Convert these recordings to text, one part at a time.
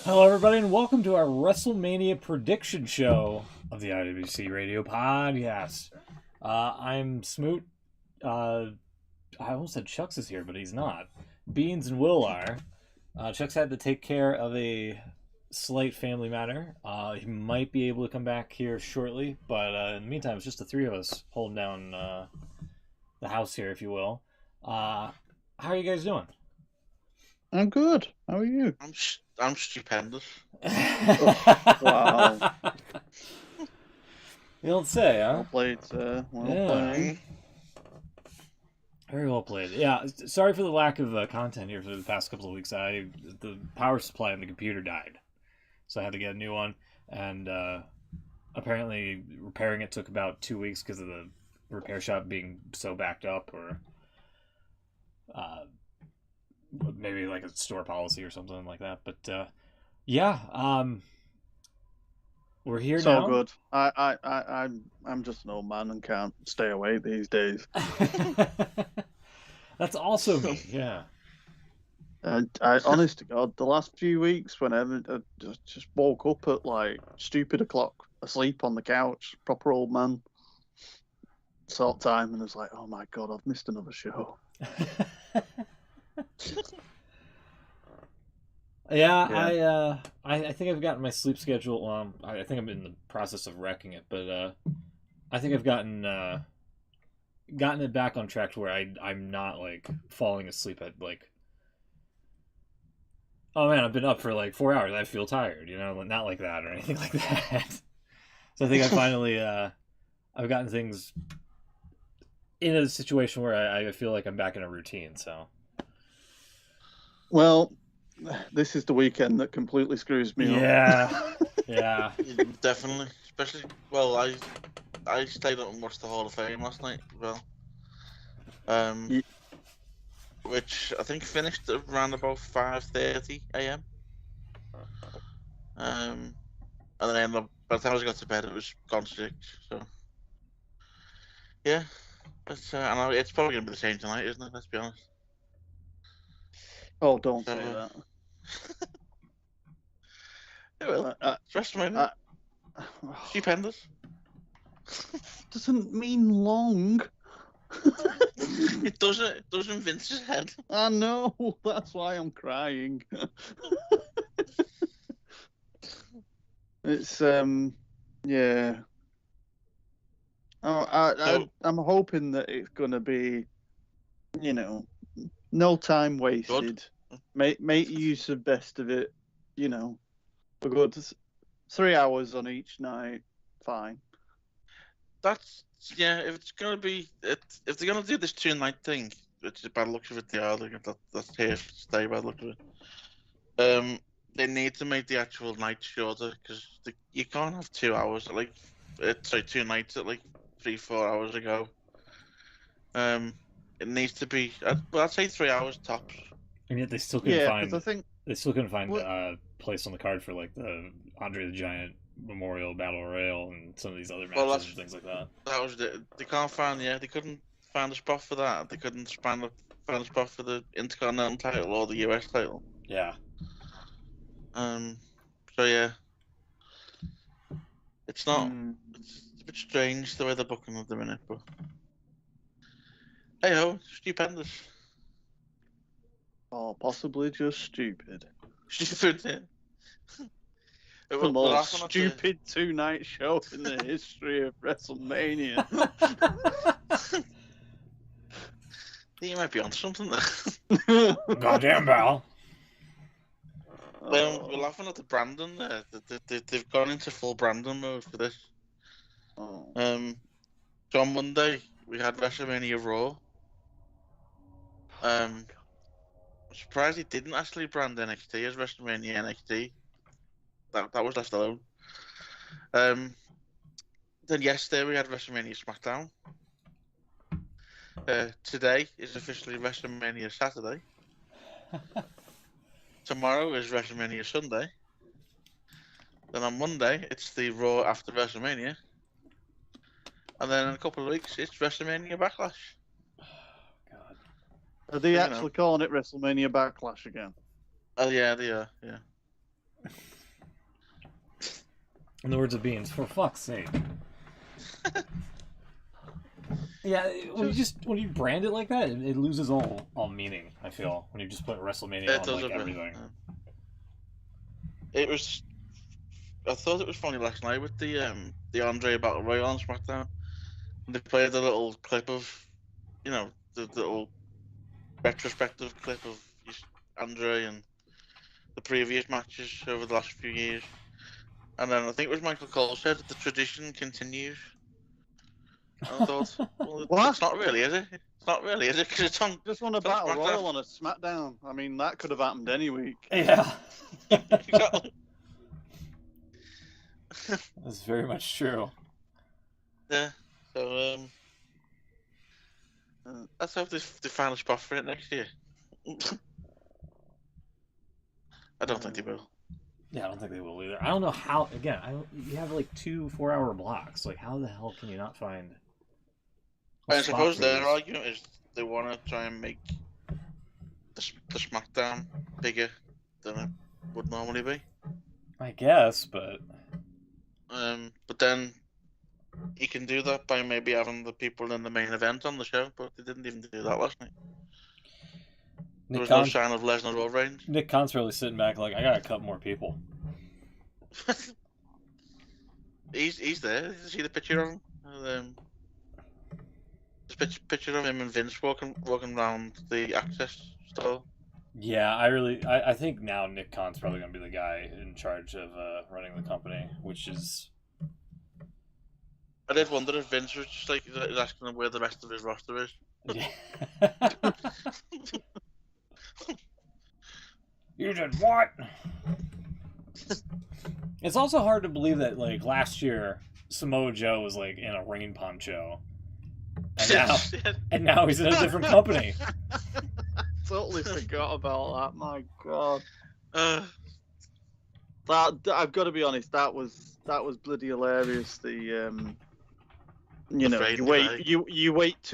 Hello, everybody, and welcome to our WrestleMania prediction show of the IWC Radio Podcast. I'm Smoot. I almost said Chucks is here, but he's not. Beans and Will are. Chucks had to take care of a slight family matter. He might be able to come back here shortly, but in the meantime, it's just the three of us holding down the house here, if you will. How are you guys doing? I'm good. How are you? I'm stupendous. Oh, wow. You don't say, huh? Well played, sir. Well Yeah. played. Very well played. Yeah, sorry for the lack of content here for the past couple of weeks. The power supply on the computer died, so I had to get a new one. And apparently, repairing it took about 2 weeks because of the repair shop being so backed up, or maybe like a store policy or something like that. But yeah, we're here So now. good. I'm just an old man and can't stay awake these days. That's also me. Yeah. I honest to God, the last few weeks, whenever I just woke up at like stupid o'clock, asleep on the couch, proper old man sort of time, and I was like, oh my God, I've missed another show. Yeah, I think I've gotten my sleep schedule. I think I'm in the process of wrecking it, but I think I've gotten it back on track to where I'm not like falling asleep at like, oh man, I've been up for like 4 hours. I feel tired, not like that or anything like that. So I think I finally I've gotten things in a situation where I feel like I'm back in a routine. So Well, this is the weekend that completely screws me up. Yeah. Definitely. Especially, well, I stayed up and watched the Hall of Fame last night as well. Which I think finished around about 5:30 a.m. And then by the time I got to bed, it was gone 6. So yeah, I know it's probably gonna be the same tonight, isn't it? Let's be honest. Oh, don't say that. It will. It's WrestleMania. Stupendous. Doesn't mean long. It doesn't Vince's head. I know, that's why I'm crying. It's yeah. I'm hoping that it's gonna be, no time wasted. Make use of best of it. We're good. 3 hours on each night, fine. If it's gonna be if they're gonna do this 2-night thing, which by the looks of it they are, that's here to stay by the looks of it. They need to make the actual night shorter because you can't have 2 hours 2 nights at like 3-4 hours ago. It needs to be, I'd say 3 hours tops. And yet they still couldn't find. I think they still couldn't find a place on the card for like the Andre the Giant Memorial Battle Royale and some of these other matches and things like that. That was they can't find. Yeah, they couldn't find a spot for that. They couldn't find a spot for the Intercontinental title or the US title. Yeah. So yeah, it's not. It's a bit strange the way they're booking at the minute, but hey ho, stupendous. Or possibly just stupid. Stupid, yeah. The most stupid 2-night show in the history of WrestleMania. You might be on something there. Goddamn, Val. We're laughing at the Brandon there. They've gone into full Brandon mode for this. So on Monday we had WrestleMania Raw. I'm surprised he didn't actually brand NXT as WrestleMania NXT. That was left alone. Then yesterday we had WrestleMania SmackDown. Today is officially WrestleMania Saturday. Tomorrow is WrestleMania Sunday. Then on Monday it's the Raw after WrestleMania. And then in a couple of weeks it's WrestleMania Backlash. God. Are they actually calling it WrestleMania Backlash again? Oh yeah, they are. Yeah. In the words of Beans, for fuck's sake. Yeah, when you brand it like that, it loses all meaning. I feel when you just put WrestleMania on like everything. It was. I thought it was funny last night with the Andre Battle Royale on SmackDown. And they played a little clip of, the little retrospective clip of Andre and the previous matches over the last few years. And then I think it was Michael Cole said that the tradition continues. And I thought, well, it's not really, is it? It's not really, is it? Because it's on. Just won a Battle Royal on a SmackDown. I mean, that could have happened any week. Yeah. Exactly. That's very much true. Yeah. So, let's hope they find a spot for it next year. I don't think they will. Yeah, I don't think they will either. I don't know how. Again, you have like 2 4-hour blocks. Like, how the hell can you not find? I suppose their argument is they want to try and make the SmackDown bigger than it would normally be. I guess, but then you can do that by maybe having the people in the main event on the show, but they didn't even do that last night. There was no sign of Lesnar or Reigns. Nick Khan's really sitting back like, I gotta cut more people. He's there. Did you see the picture of him? This picture of him and Vince walking around the access store. Yeah, I think now Nick Khan's probably gonna be the guy in charge of running the company, which is. I did wonder if Vince was just like asking him where the rest of his roster is. Yeah. You did what? It's also hard to believe that like last year Samoa Joe was like in a rain poncho, and now he's in a different company. Totally forgot about that. My God. That I've got to be honest. That was bloody hilarious. You wait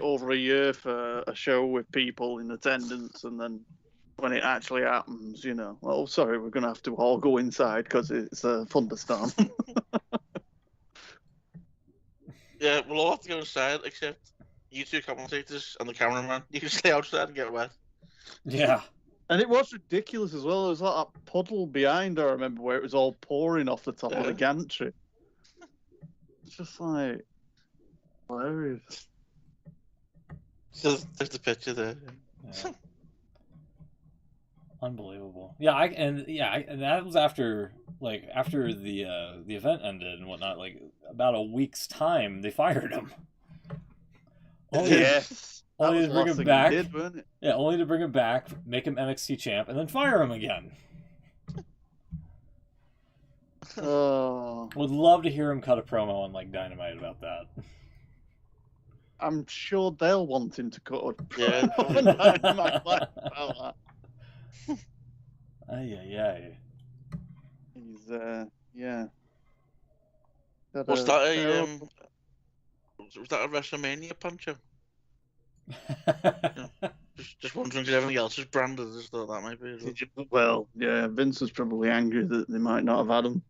over a year for a show with people in attendance, and then when it actually happens, oh sorry, we're gonna have to all go inside because it's a thunderstorm. Yeah, we'll all have to go inside except you two commentators and the cameraman. You can stay outside and get wet. Yeah. And it was ridiculous as well. There was like that puddle behind, I remember, where it was all pouring off the top of the gantry. It's just like hilarious. There's the picture there. Yeah. Unbelievable. Yeah, and that was after the event ended and whatnot. Like about a week's time, they fired him. Yes. Only to bring him back. Did, wasn't it? Yeah, only to bring him back, make him NXT champ, and then fire him again. Oh. Would love to hear him cut a promo on like Dynamite about that. I'm sure they'll want him to cut a promo on Dynamite about that. Ay. He's yeah. Was that a WrestleMania poncho? Just wondering if everything else is branded. I just thought that might be. Well, yeah, Vince was probably angry that they might not have had him.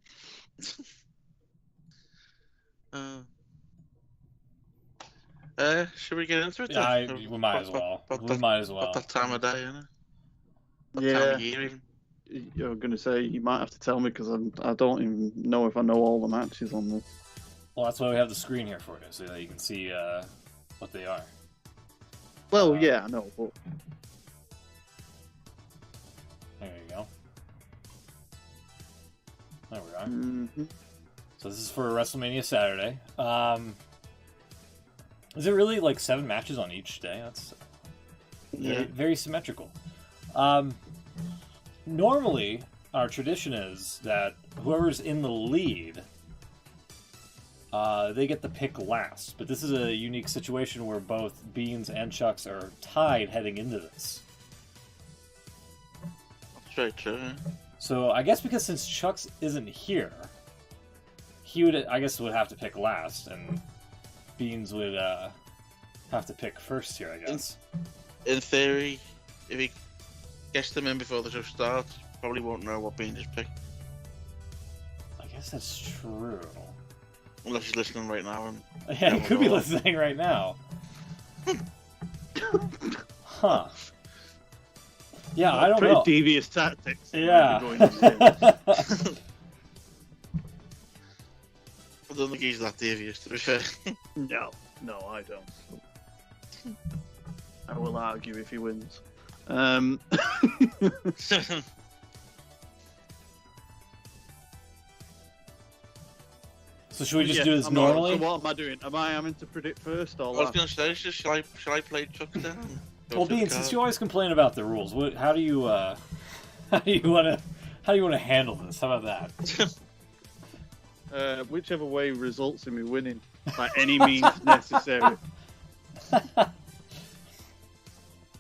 Should we get into it? Yeah, we might as well. We might as well. At that time of day, isn't it? Yeah. Time of year, even. You're going to say you might have to tell me because I don't even know if I know all the matches on this. Well, that's why we have the screen here for you, so that you can see what they are. Well, yeah, I know, but... There you go. There we are. Mm-hmm. So this is for WrestleMania Saturday. Is it really like 7 matches on each day? That's very symmetrical. Normally, our tradition is that whoever's in the lead, they get the pick last. But this is a unique situation where both Beans and Chucks are tied heading into this. That's very true. So I guess because since Chucks isn't here, he would have to pick last, and Beans would have to pick first here, I guess. In theory, if he gets them in before the show starts, probably won't know what Bean just picked. I guess that's true. Unless he's listening right now. And Yeah, he could be listening right now. Huh. Yeah, I don't Pretty know. devious tactics. Yeah. I don't think he's that devious, to be fair. No, I don't. I will argue if he wins. So should we just Yeah, do this I'm normally? So what am I doing? Am I having to predict first or I was last? going to say, shall I play Chuck down? Well, Bean, since you always complain about the rules, how do you want to handle this? How about that? Whichever way results in me winning, by any means necessary.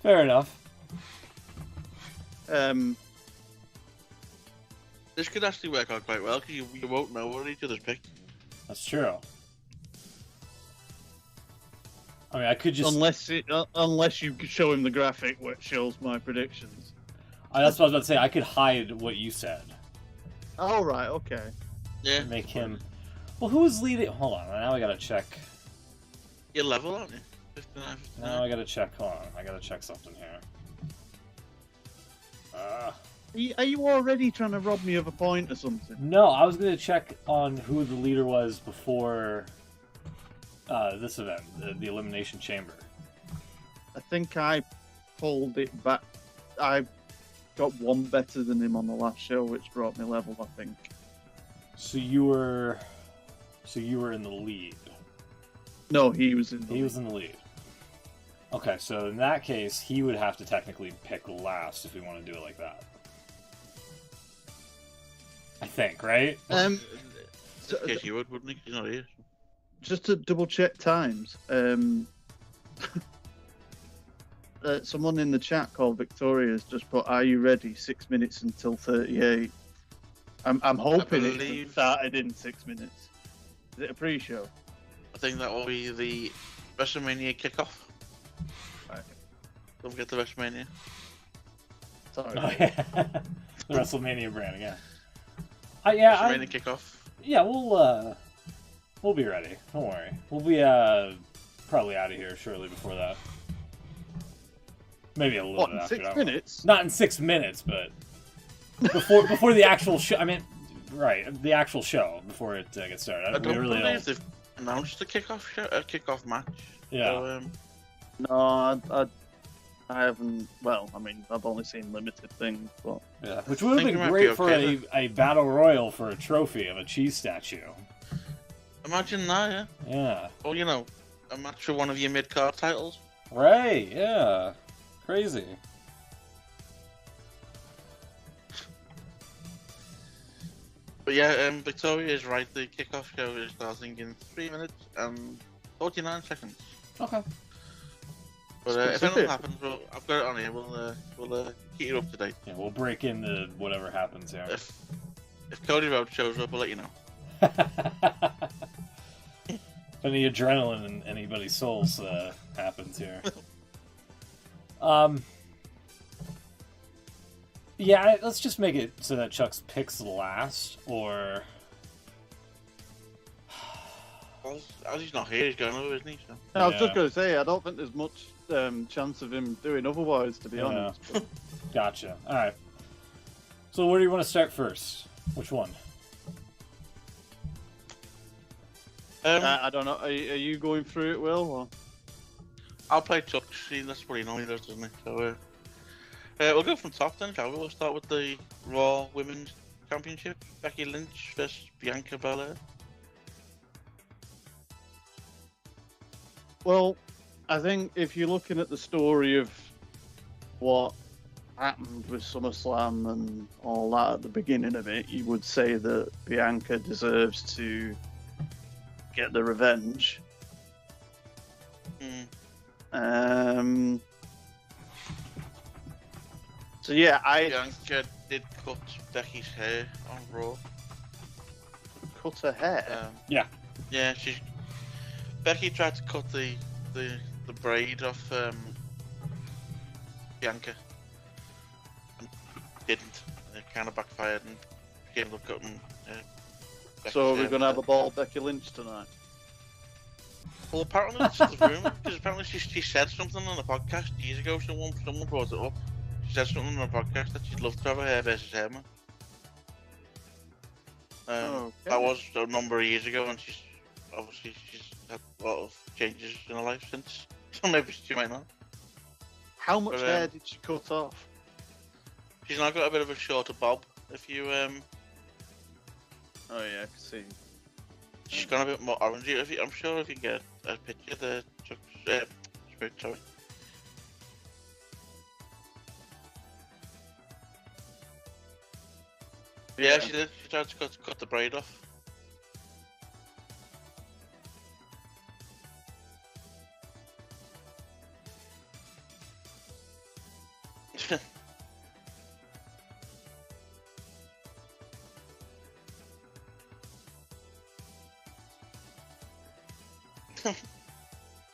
Fair enough. This could actually work out quite well, because you won't know what each other's picked. That's true. I mean, I could just... Unless you show him the graphic which shows my predictions. That's what I was about to say. I could hide what you said. Oh, right, okay. Yeah. Make him... Well, who was leading... Hold on. Now I gotta check. You're level, aren't you? 59, 59. Now I gotta check. Hold on. I gotta check something here. Are you already trying to rob me of a point or something? No, I was gonna check on who the leader was before this event, the Elimination Chamber. I think I pulled it back. I got one better than him on the last show, which brought me level, I think. So you were in the lead. No, he was in the He was in the lead. Okay, so in that case, he would have to technically pick last if we want to do it like that. I think, right? In case you would, wouldn't he? He's not here. Just to double check times, someone in the chat called Victoria has just put, "Are you ready? 6 minutes until 38." I'm hoping it started in 6 minutes. Is it a pre-show? I think that will be the WrestleMania kickoff. Right. Don't forget the WrestleMania. Sorry. Oh, yeah. The WrestleMania brand, yeah. Yeah, WrestleMania kickoff. Yeah, we'll be ready. Don't worry. We'll be probably out of here shortly before that. Maybe a little What, bit in after 6 that. minutes? Not in 6 minutes, but before the actual show. I mean, right, the actual show before it gets started. I don't really believe they've announced the kickoff match. Yeah. So, No, I haven't. Well, I mean, I've only seen limited things, but Yeah, which would have think been it might great be for okay, a battle royal for a trophy of a cheese statue. imagine that, yeah. Yeah. Or, a match for one of your mid-card titles. Right, yeah. Crazy. But yeah, Victoria is right. The kickoff show is starting in 3 minutes and 49 seconds. Okay. But if anything happens, I've got it on here. We'll keep you up to date. Yeah, we'll break into whatever happens here. If Cody Rhodes shows up, we'll let you know. If any adrenaline in anybody's souls happens here. Yeah, let's just make it so that Chuck's picks last, or... Well, as he's not here, he's going over, isn't he? So. I was just going to say, I don't think there's much chance of him doing otherwise, to be honest. But... Gotcha. Alright. So where do you want to start first? Which one? I don't know. Are you going through it, Will? Or... I'll play Chuck. See, that's what he normally does, doesn't he? So, we'll go from top then, shall we? We'll start with the Raw Women's Championship. Becky Lynch versus Bianca Belair. Well, I think if you're looking at the story of what happened with SummerSlam and all that at the beginning of it, you would say that Bianca deserves to get the revenge. So yeah, Bianca did cut Becky's hair on Raw. Cut her hair. Yeah. Yeah, Becky tried to cut the braid off Bianca and didn't. it kind of backfired and became look up and. So we're going to have a ball Becky Lynch tonight? Well, apparently it's just a rumour, because apparently she said something on the podcast years ago. Someone brought it up. She said something on the podcast that she'd love to have a hair versus hair match. That was a number of years ago, and she's had a lot of changes in her life since. So maybe she might not. How much hair did she cut off? She's now got a bit of a shorter bob. If you Oh yeah, I can see. she's gone a bit more orangey. I'm sure if you get a picture of the sorry. Yeah, she did. She tried to cut the braid off.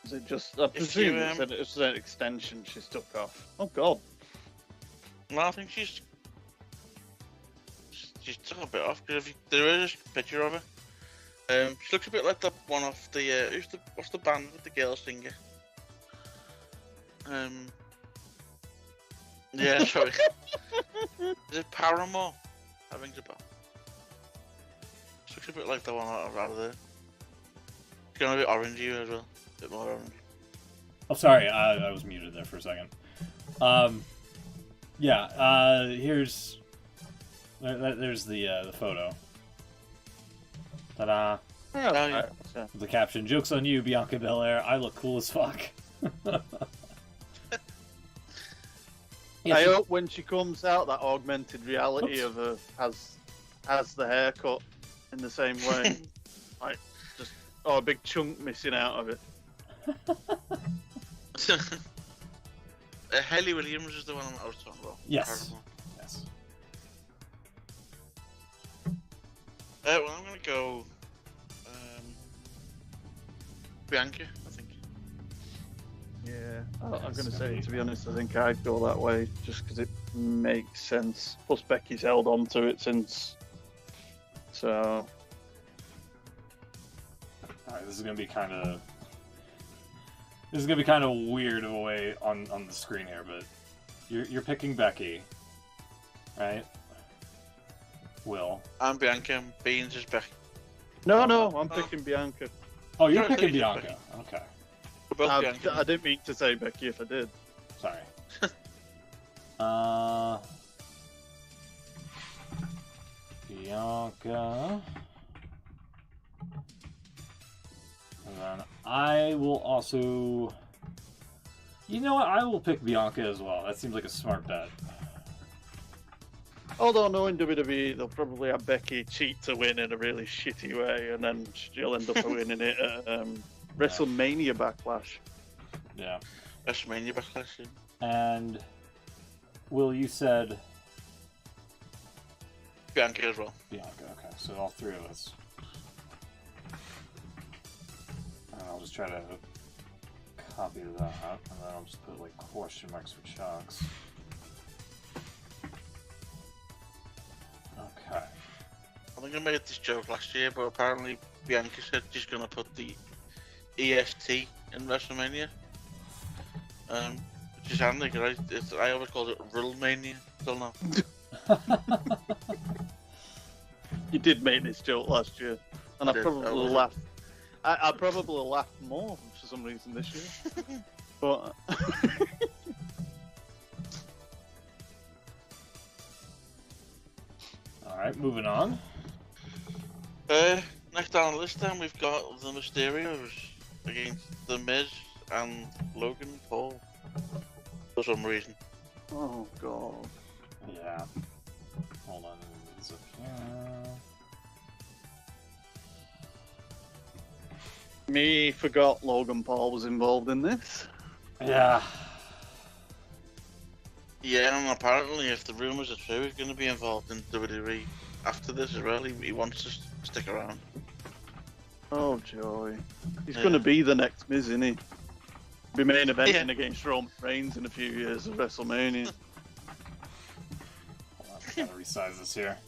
Is it just? I presume it's an extension she took off. Oh god. No, I think she's took a bit off because there is a picture of her. She looks a bit like the one off the what's the band with the girl singer? Yeah, sorry. Is it Paramore? That rings a bell. She looks a bit like the one out of there. It's gonna be orangey as well, a bit more orange. Oh, sorry, I was muted there for a second. Here's there's the photo. Ta-da! Yeah. The caption: "Jokes on you, Bianca Belair. I look cool as fuck." I hope when she comes out, that augmented reality of her has the haircut in the same way, like just a big chunk missing out of it. Hayley Williams is the one I was talking about. Yes. Yes. Well, I'm gonna go Bianca, I think. Yeah, I'm gonna say, to be honest, I think I'd go that way just because it makes sense. Plus, Becky's held on to it since. So. Alright, this is gonna be kind of weird of a way on the screen here, but you're picking Becky, right? Will. I'm Bianca. Beans is Becky. No, I'm picking Bianca. Oh, you're picking Bianca. Okay. We're both Bianca. I didn't mean to say Becky if I did. Sorry. Bianca. And then I will also... You know what? I will pick Bianca as well. That seems like a smart bet. Although knowing WWE, they'll probably have Becky cheat to win in a really shitty way, and then she'll end up winning it at WrestleMania Backlash. Yeah. WrestleMania Backlash. Yeah. And Will, you said Bianca as well. Bianca. Okay, so all three of us. And I'll just try to copy that, and then I'll just put like question marks for Chucks. Okay. I think I made this joke last year, but apparently Bianca said she's gonna put the EST in WrestleMania. Which is handy, because I always called it WrestleMania till now. You did make this joke last year, and I probably laughed. I probably laughed more for some reason this year. But Alright, moving on. Next down the list then we've got the Mysterios against The Miz and Logan Paul. For some reason. oh god. Yeah. Hold on. It's up here. Me forgot Logan Paul was involved in this. Yeah. Yeah, and apparently if the rumours are true, he's going to be involved in WWE after this as well. He wants to stick around. Oh joy. He's going to be the next Miz, isn't he? Be main eventing against Roman Reigns in a few years at WrestleMania. Gotta resize this here.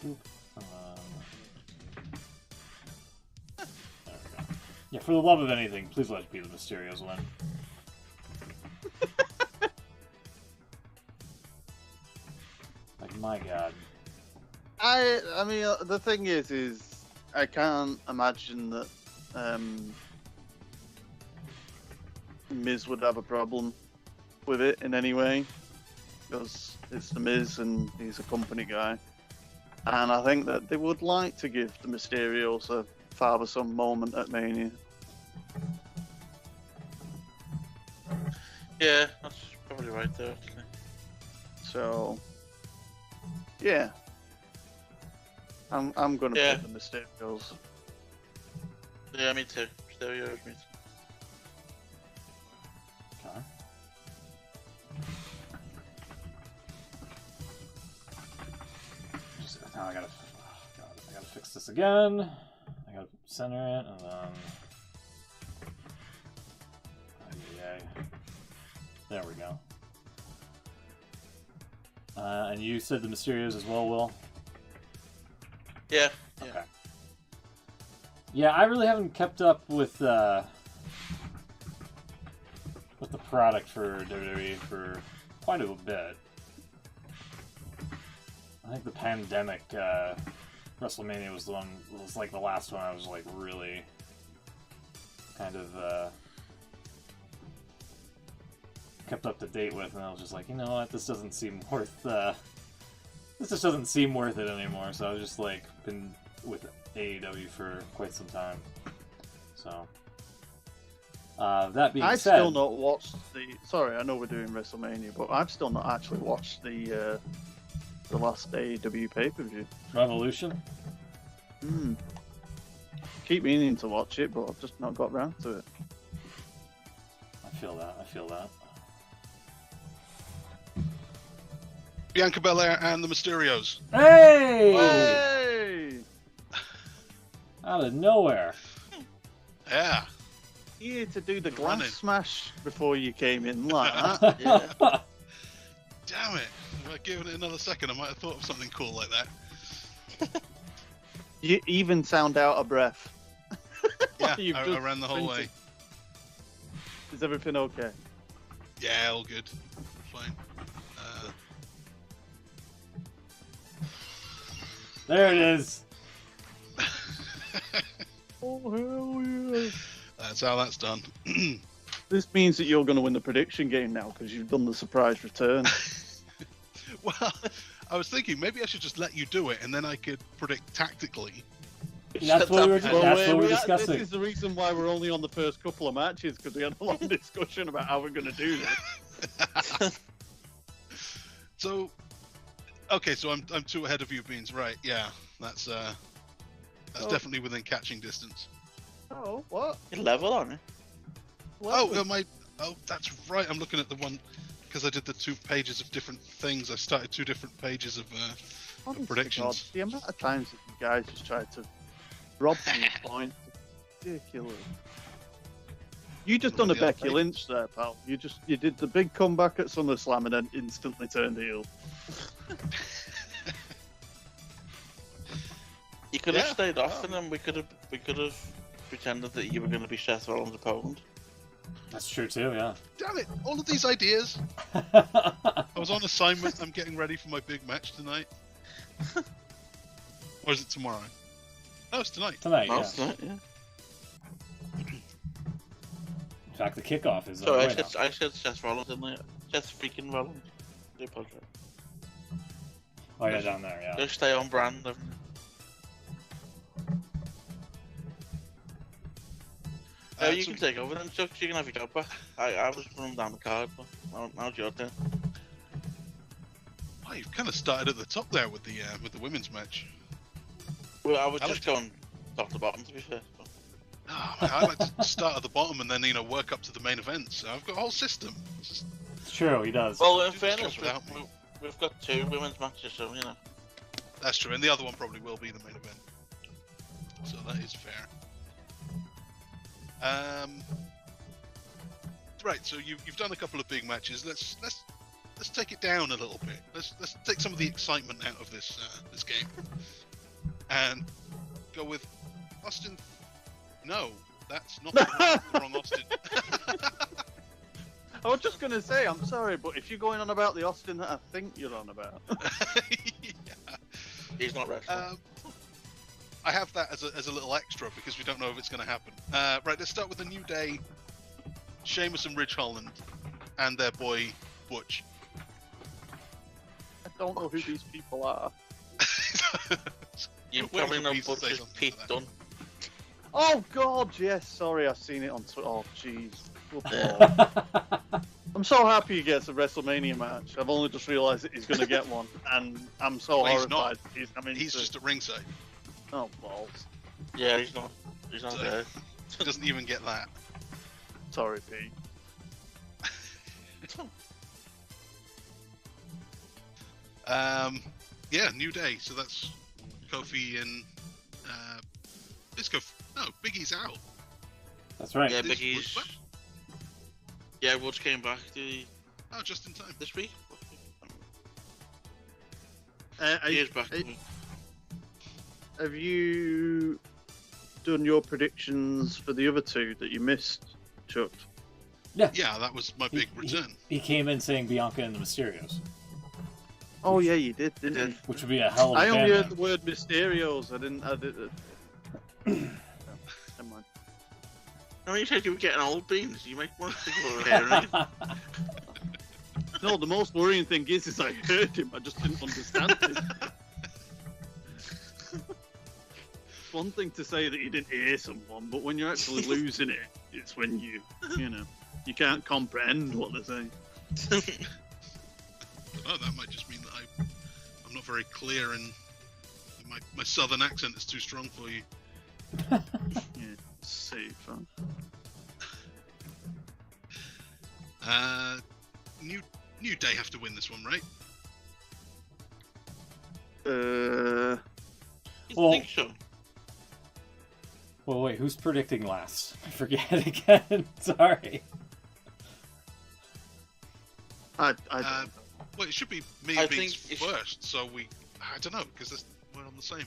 Boop. There we go. Yeah, for the love of anything, please let it be the Mysterios win. Like, my god. I mean, the thing is I can't imagine that Miz would have a problem with it in any way, because it's the Miz and he's a company guy. And I think that they would like to give the Mysterios a father-son moment at Mania. Yeah, that's probably right there, actually. So, yeah. I'm gonna pick the Mysterios. Yeah, me too. Stereo, me too. Okay. Now I gotta fix this again. I gotta center it, and then... Yay. There we go. And you said the Mysterios as well, Will? Yeah. Okay. Yeah, I really haven't kept up with the product for WWE for quite a bit. I think the pandemic WrestleMania was like the last one I was like really kind of kept up to date with, and I was just like, you know what, this doesn't seem worth this just doesn't seem worth it anymore. So I've just like been with AEW for quite some time. So that being I've said, still not watched the. Sorry, I know we're doing WrestleMania, but I've still not actually watched the last AEW pay-per-view. Revolution. Keep meaning to watch it, but I've just not got round to it. I feel that. Bianca Belair and the Mysterios. Hey! Hey! Out of nowhere. Yeah. You need to do the glass Running. smash before you came in, like that. Yeah. Damn it. If I'd given it another second, I might have thought of something cool like that. You even sound out of breath. Yeah, You've I just ran the whole way. sprinted. Is everything okay? Yeah, all good. Fine. There it is. Oh, hell yeah. That's how that's done. This means that you're going to win the prediction game now because you've done the surprise return. Well, I was thinking maybe I should just let you do it, and then I could predict tactically. That's what we were This discussing. is the reason why we're only on the first couple of matches, because we had a long discussion about how we're going to do this. So, okay, so I'm 2 ahead of you, Beans. Right? Yeah, that's definitely within catching distance. Oh, what? You're level on it. Oh, that's right. I'm looking at the one because I did the 2 pages of different things. I started 2 different pages of predictions. God, the amount of times that you guys just tried to rob me a point, ridiculous. You just done a Becky Lynch there, pal. You did the big comeback at SummerSlam and then instantly turned heel. You could have stayed off, and then we could have pretended that you were going to be Seth Rollins' opponent. That's true too, yeah. Damn it! All of these ideas. I was on assignment. I'm getting ready for my big match tonight. Or is it tomorrow? Oh, it's tonight. Tonight, Oh, yeah. it's not, yeah. In fact, the kickoff is So right now. I said Seth Rollins, didn't I? Seth freaking Rollins. Do apologize. Oh yeah, down there, yeah. Just stay on brand. You So- can take over then, Chuck. You can have your job back. I was running down the card, but now it's your turn. Oh, you've kind of started at the top there with the women's match. Well, I was I just like- going top to bottom, to be fair. But... Oh, man, I like to start at the bottom and then work up to the main event. So I've got a whole system. It's true, he does. Well, in Do this fairness, job without me. we've got 2 women's matches, so you know. That's true, and the other one probably will be the main event. So that is fair. Right, so you've done a couple of big matches. Let's let's take it down a little bit. Let's take some of the excitement out of this this game, and go with Austin. No, that's not the wrong Austin. I was just gonna say, I'm sorry, but if you're going on about the Austin that I think you're on about, Yeah. He's not wrestling. I have that as a little extra because we don't know if it's going to happen. Right, let's start with the New Day, Sheamus and Ridge Holland, and their boy Butch. I don't know who these people are. You Wait probably for know Pete to Butch say as something Pete to that. Dunne. Oh God, yes. Sorry, I've seen it on Twitter. Oh jeez. Football. I'm so happy he gets a WrestleMania match. I've only just realised that he's going to get one, and I'm so Well, he's horrified. not. He's just at ringside. Oh balls. Yeah, he's not So- there. He doesn't even get that. Sorry, Pete. Yeah, New Day. So that's Kofi and it's no, Big E's out. That's right. Yeah, This Biggie's. was- Yeah, Woods came back Oh, just in time. this week. Are He is back. Have you done your predictions for the other two that you missed, Chuck? Yeah, that was my big He- return. He came in saying Bianca and the Mysterios, Oh yeah, you did, didn't Yeah. you? which would be a hell of a I only band heard name. the word Mysterios. I didn't. Never mind. No, you said you were getting old beans. You make more people over here. Right? No, the most worrying thing is I heard him. I just didn't understand it. It's one thing to say that you didn't hear someone, but when you're actually losing it, it's when you you can't comprehend what they're saying. Oh, that might just mean that I'm not very clear and my southern accent is too strong for you. Yeah, safe. Huh? New Day have to win this one, right? You Well- think so? Well, wait, who's predicting last? I forget again. Sorry. I don't know. Well, it should be me I and Beans think first, so I don't know, because we're on the same.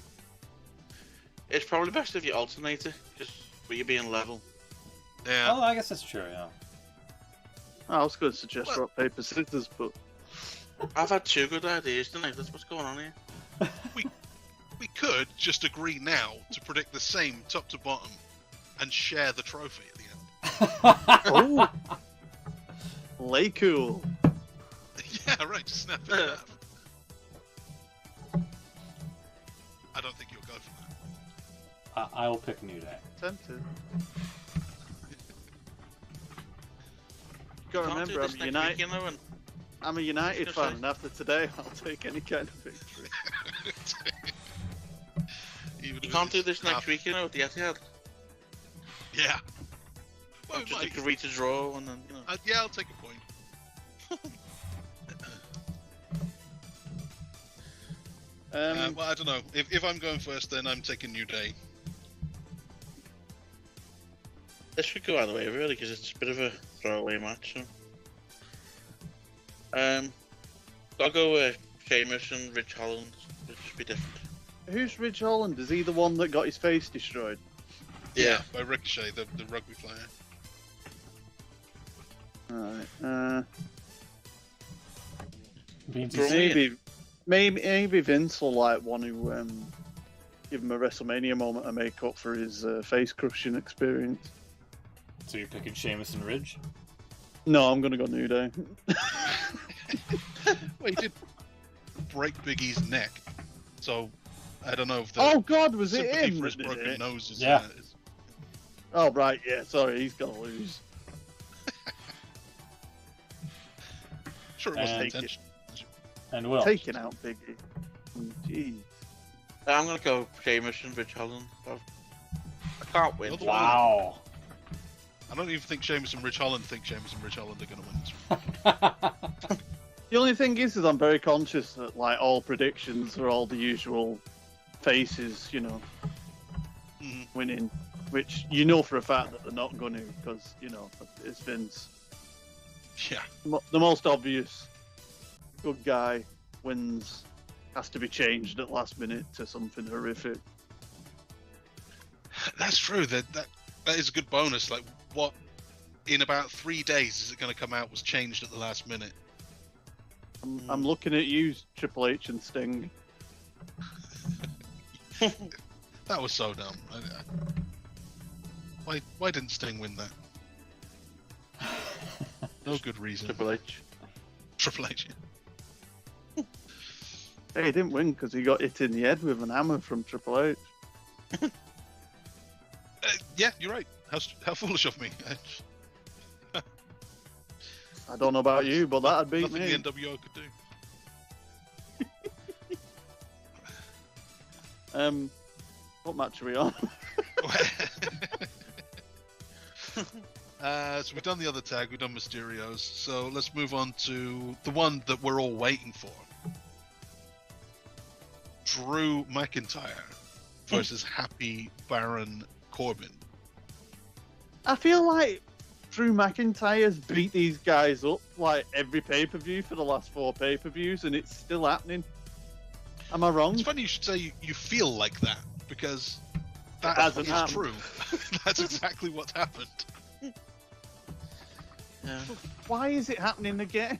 It's probably best if you alternate it, just with you being level. Yeah. Oh, I guess that's true, yeah. I was going to suggest Well- rock, paper, scissors, but I've had two good ideas tonight. That's what's going on here. We could just agree now to predict the same top to bottom and share the trophy at the end. oh, lay cool. Yeah, right, just snap it in half. I don't think you'll go for that. I will pick New Day. Tempted. You got to Can't do remember, this next week, you know, and I'm a United Just fan, say- and after today, I'll take any kind of victory. Even you if can't do it's this next half- week, you know, with the Etihad. Yeah. Well, Just it might. agree to draw, and then, you know. Yeah, I'll take a point. Well, I don't know. If I'm going first, then I'm taking New Day. This should go either way, really, because it's a bit of a throwaway match. So. I'll go with Sheamus and Rich Holland. It'll just be different. Who's Ridge Holland? Is he the one that got his face destroyed? Yeah. By Ricochet, the rugby player. Alright. Beans For is- me- Maybe Vince will want to give him a WrestleMania moment to make up for his face crushing experience. So you're picking Sheamus and Ridge? No, I'm gonna go New Day. Well, he did break Big E's neck, so I don't know if the Oh God, was it sympathy him? for his that did broken it? nose is. Yeah. Is... Oh right, yeah. Sorry, he's gonna lose. Sure, it wasn't And- intentional. And Will. Taking out Biggie. Jeez. I'm going to go Sheamus and Rich Holland. I can't win. Otherwise- Wow. I don't even think Sheamus and Rich Holland think Sheamus and Rich Holland are going to win this one. The only thing is I'm very conscious that all predictions are all the usual faces, Mhm. winning, which for a fact that they're not going to, because it's Vince. Yeah. The most obvious good guy wins has to be changed at last minute to something horrific. That's true. That is a good bonus. Like, what in about 3 days is it going to come out was changed at the last minute? I'm looking at you, Triple H and Sting. That was so dumb. Why didn't Sting win that? No good reason. Triple H. Triple H. Hey, he didn't win because he got hit in the head with an hammer from Triple H. Yeah, you're right. How foolish of me. I don't know about you, but that'd beat Nothing me. the NWO could do. What match are we on? So we've done the other tag, we've done Mysterio's, so let's move on to the one that we're all waiting for. Drew McIntyre versus Happy Baron Corbin. I feel like Drew McIntyre's beat these guys up like every pay-per-view for the last 4 pay-per-views, and it's still happening. Am I wrong? It's funny you should say you feel like that, because that hasn't is happened. true. That's exactly what's happened. Yeah. Why is it happening again?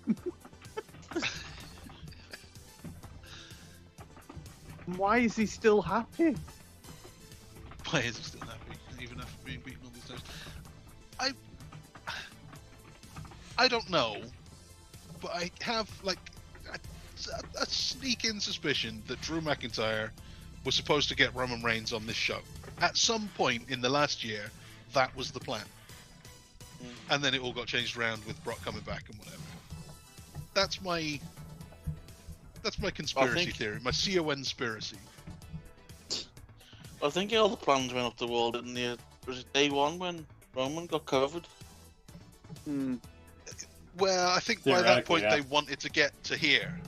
Why is he still happy? Why is he still happy, even after being beaten all these times? I don't know, but I have like a sneak-in suspicion that Drew McIntyre was supposed to get Roman Reigns on this show. At some point in the last year, that was the plan. And then it all got changed around with Brock coming back and whatever. That's my conspiracy theory, my CON-spiracy. I think all the plans went up the wall, didn't they? Was it day one when Roman got COVID? Well, I think by that point yeah. they wanted to get to here.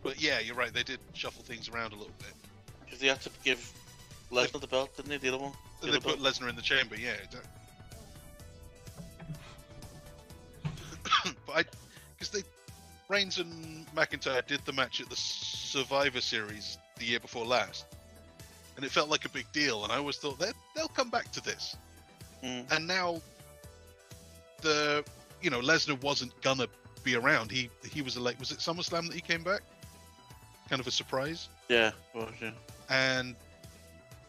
But yeah, you're right, they did shuffle things around a little bit. Because they had to give Lesnar the belt, didn't they? The other one? The And they other put belt. Lesnar in the chamber, yeah. But because Reigns and McIntyre did the match at the Survivor Series the year before last, and it felt like a big deal. And I always thought they'll come back to this. And now Lesnar wasn't gonna be around. He was was it SummerSlam that he came back? Kind of a surprise. Yeah, well, yeah. And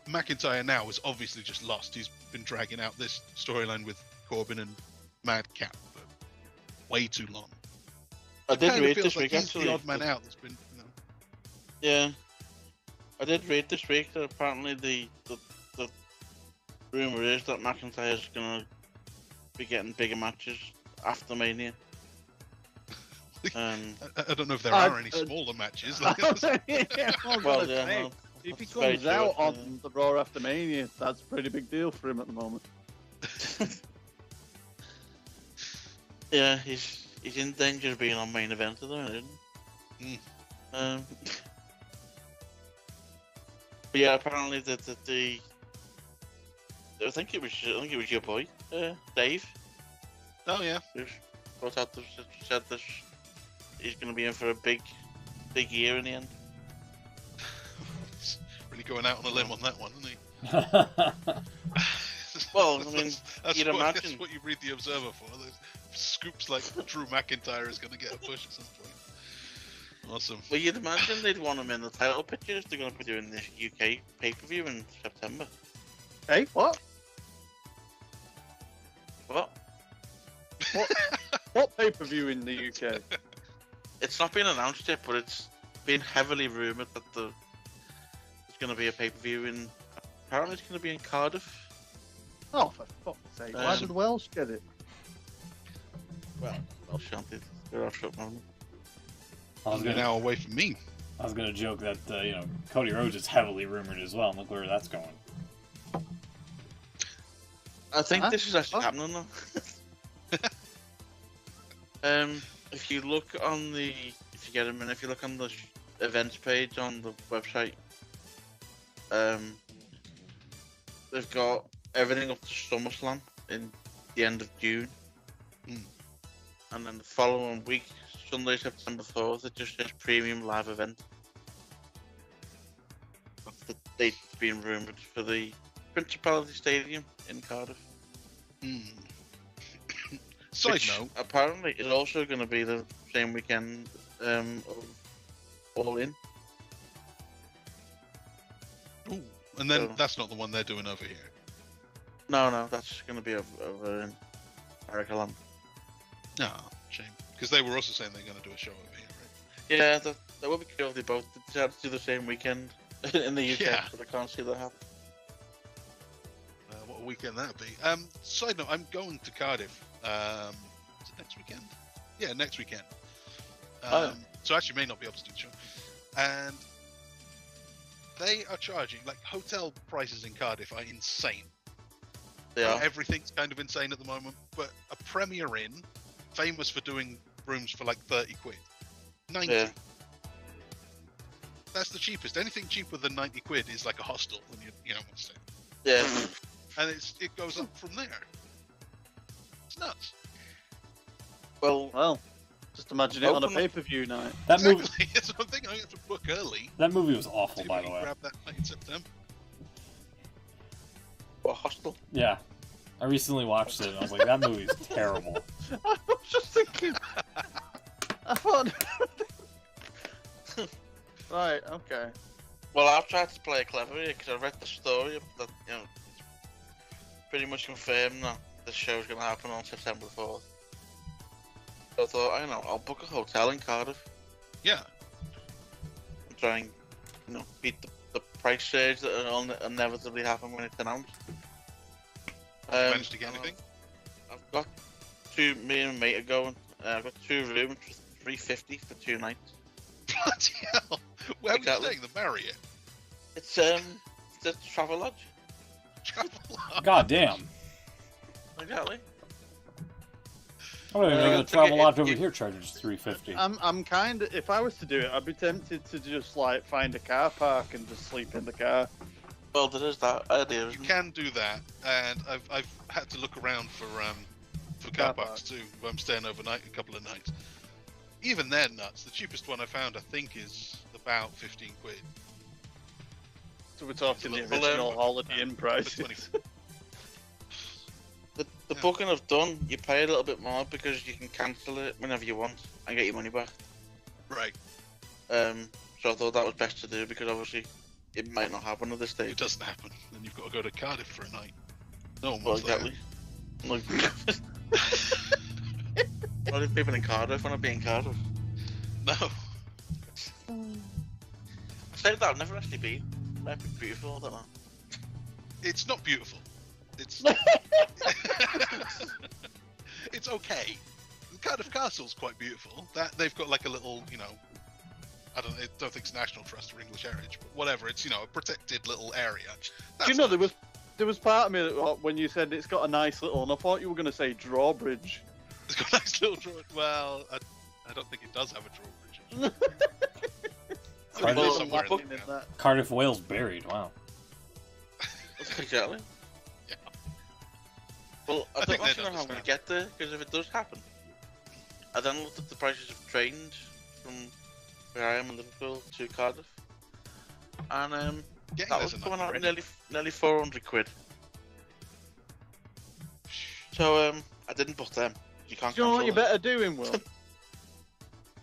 McIntyre now is obviously just lost. He's been dragging out this storyline with Corbin and Madcap for way too long. I It did kinda read feels this like week he's actually. the odd man out that's been. Yeah, I did read this week that apparently the rumor is that McIntyre's gonna be getting bigger matches after Mania. I don't know if there are any smaller matches. Like, Well, yeah, no, if he that's very comes true, out yeah. on the Raw after Mania, that's a pretty big deal for him at the moment. Yeah, he's in danger of being on main event at the minute, isn't he? But yeah, apparently the I think it was your boy, Dave. oh yeah, Who's brought out said that he's going to be in for a big year in the end. he's really going out on a limb on that one, isn't he? Well, I mean, that's you'd what, imagine. That's what you read the Observer for. There's scoops like Drew McIntyre is going to get a push at some point. Awesome. Well, you'd imagine they'd want him in the title picture if they're going to be doing the UK pay-per-view in September. Hey, what? What? What pay-per-view in the UK? It's not been announced yet, but it's been heavily rumoured that there's going to be a pay-per-view in... Apparently it's going to be in Cardiff. Oh, for fuck's sake! Why did the Welsh get it? Well, shanty. They're off short moment. You're now away from me. I was gonna joke that Cody Rhodes is heavily rumored as well, and look where that's going. I think this is actually Huh? happening though. If you look on the, if you get a minute, if you look on the events page on the website, they've got everything up to SummerSlam in the end of June, and then the following week Sunday, September 4th. It just says premium live event. That's the date being rumoured for the Principality Stadium in Cardiff. Side Which note, apparently is also going to be the same weekend of All In. ooh, and then So- that's not the one they're doing over here. No, that's going to be over in America Land. No, shame. Because they were also saying they're going to do a show over here, right? Yeah, that would be cool if they both decided to do the same weekend in the UK, Yeah. but I can't see that happen. What a weekend that'd be. Side note, I'm going to Cardiff. Is it next weekend? Yeah, next weekend. Oh. So I actually may not be able to do the show. And they are charging, like, hotel prices in Cardiff are insane. They are. Everything's kind of insane at the moment, but a Premier Inn, famous for doing rooms for like 30 quid. 90. Yeah. That's the cheapest. Anything cheaper than 90 quid is like a hostel, and you know what I'm saying. Yeah. And it goes up from there. It's nuts. Well, Just imagine it on a Open- pay-per-view night. That movie, Exactly. That's what I'm thinking. I have to book early. that movie was awful, See by if I the can way. grab that night in September. what hostel? Yeah, I recently watched it, and I was like, that movie's terrible. I was just thinking. I thought. Right. Okay. Well, I've tried to play it clever here because I read the story that it's pretty much confirmed that the show's going to happen on September 4th. So I thought, I don't know, I'll book a hotel in Cardiff Yeah. and try and beat the price surge that will inevitably happen when it's announced. Managed to get anything? I've got me and a mate are going. I've got 2 rooms for $350 for 2 nights. Bloody hell. Where are we Exactly. staying? The Marriott? It's a travel lodge. Travel lodge. God damn. Exactly. I don't even I know the think travel it- lodge over it- here charges $350. I'm kind of. If I was to do it, I'd be tempted to just like find a car park and just sleep in the car. Well, there is that idea, You isn't can do that, and I've had to look around for car Car parks too. Where I'm staying overnight a couple of nights. Even they're nuts. The cheapest one I found, I think, is about 15 quid. So we're talking the Well, original Holiday Inn For prices. 20. The Yeah. booking I've done, you pay a little bit more because you can cancel it whenever you want and get your money back. Right. So I thought that was best to do because obviously it might not happen at this It stage. doesn't happen. Then you've got to go to Cardiff for a night. No one Well, wants that. exactly. Like, not if people in Cardiff want to be in Cardiff. No. Say that I've never actually been. It might be beautiful, I don't know. It's not beautiful. It's it's okay. Cardiff Castle's quite beautiful. That they've got like a little, I don't think it's National Trust or English Heritage, but whatever. It's a protected little area. Do you know there was part of me that when you said it's got a nice little, and I thought you were going to say drawbridge. It's got a nice little draw. Well, I don't think it does have a drawbridge. I Cardiff- mean, there's Well, somewhere book- in in there. that. Cardiff, Wales buried. Wow. Exactly. Yeah. Well, I I don't think they'd actually know how I'm going to get there because if it does happen, I then looked at the prices of trains from where I am in Liverpool to Cardiff, and Getting that there's was a coming out nightmare. nearly 400 quid. So I didn't book them. You can't. Do you know what you cancel better doing, Will? Go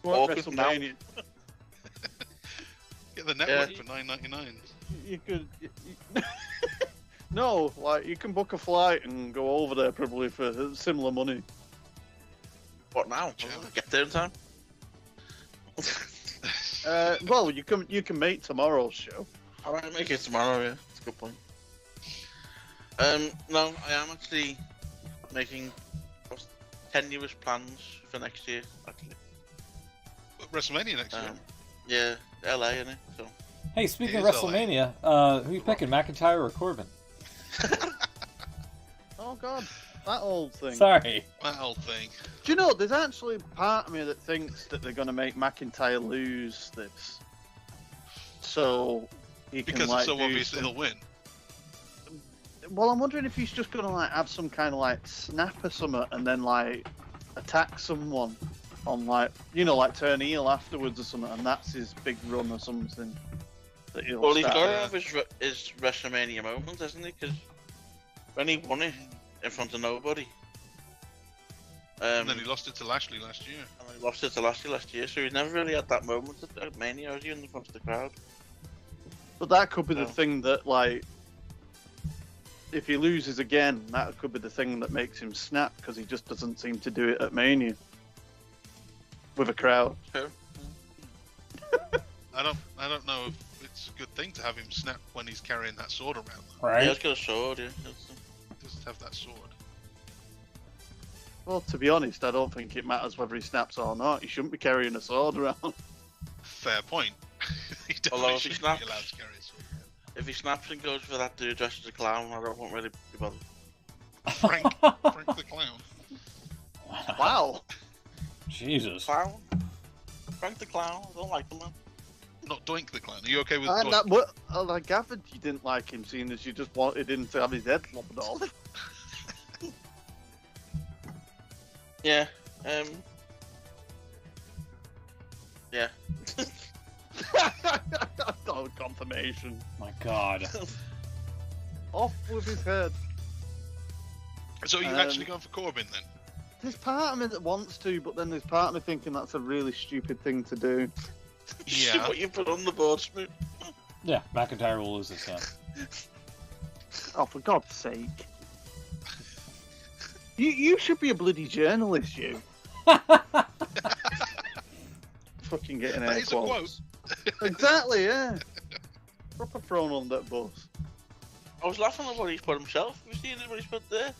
Walk at it now. WrestleMania. Get the network Yeah. for $9.99. You could. No, like you can book a flight and go over there probably for similar money. them. What now? Challenge. I'll get there in time. Well, you can make tomorrow's show. I might make it tomorrow. Yeah, that's a good point. No, I am actually making tenuous plans for next year. Actually, But WrestleMania next year. yeah, LA, innit? So Hey, speaking It of is LA. WrestleMania, who you picking, McIntyre or Corbin? Oh God, that old thing. Sorry. That whole thing. Do you know, there's actually part of me that thinks that they're going to make McIntyre lose this. So he can Because like it's so do obvious some- that he'll win. Well, I'm wondering if he's just going to like have some kind of like snap or something and then like attack someone. on like like turn heel afterwards or something, and that's his big run or something. That he'll Well, he's start. got to have his WrestleMania moment, hasn't he? Because when he won it in front of nobody, And then he lost it to Lashley last year. and he lost it to Lashley last year, so he's never really had that moment at Mania, has he, in front of the crowd? But that could be the No. thing that, like, if he loses again, that could be the thing that makes him snap, because he just doesn't seem to do it at Mania with a crowd. True. I don't know if it's a good thing to have him snap when he's carrying that sword around. Though. Right? Yeah, he's got a sword, yeah. He doesn't have that sword. Well, to be honest, I don't think it matters whether he snaps or not. He shouldn't be carrying a sword around. Fair point. He Although definitely if he shouldn't be snaps- allowed to carry a sword. If he snaps and goes for that dude dressed as a clown, I won't really be bothered. Frank the Clown. Wow. Jesus. Clown? Frank the Clown? I don't like the man. Not Doink the Clown. Are you okay with And Doink? I gathered you didn't like him, seeing as you just wanted him to have his head lopped off. Yeah. Yeah. Oh, confirmation. My God. Off with his head. So are you Um, actually going for Corbin then? There's part of me that wants to, but then there's part of me thinking that's a really stupid thing to do. See Yeah. what you put on the board, Smoot. Yeah, McIntyre will lose this time. Oh, for God's sake. You should be a bloody journalist, you. Fucking getting That air is a quotes. Exactly, yeah. Proper thrown on that bus. I was laughing at what he's put himself. Have you seen what he's put there?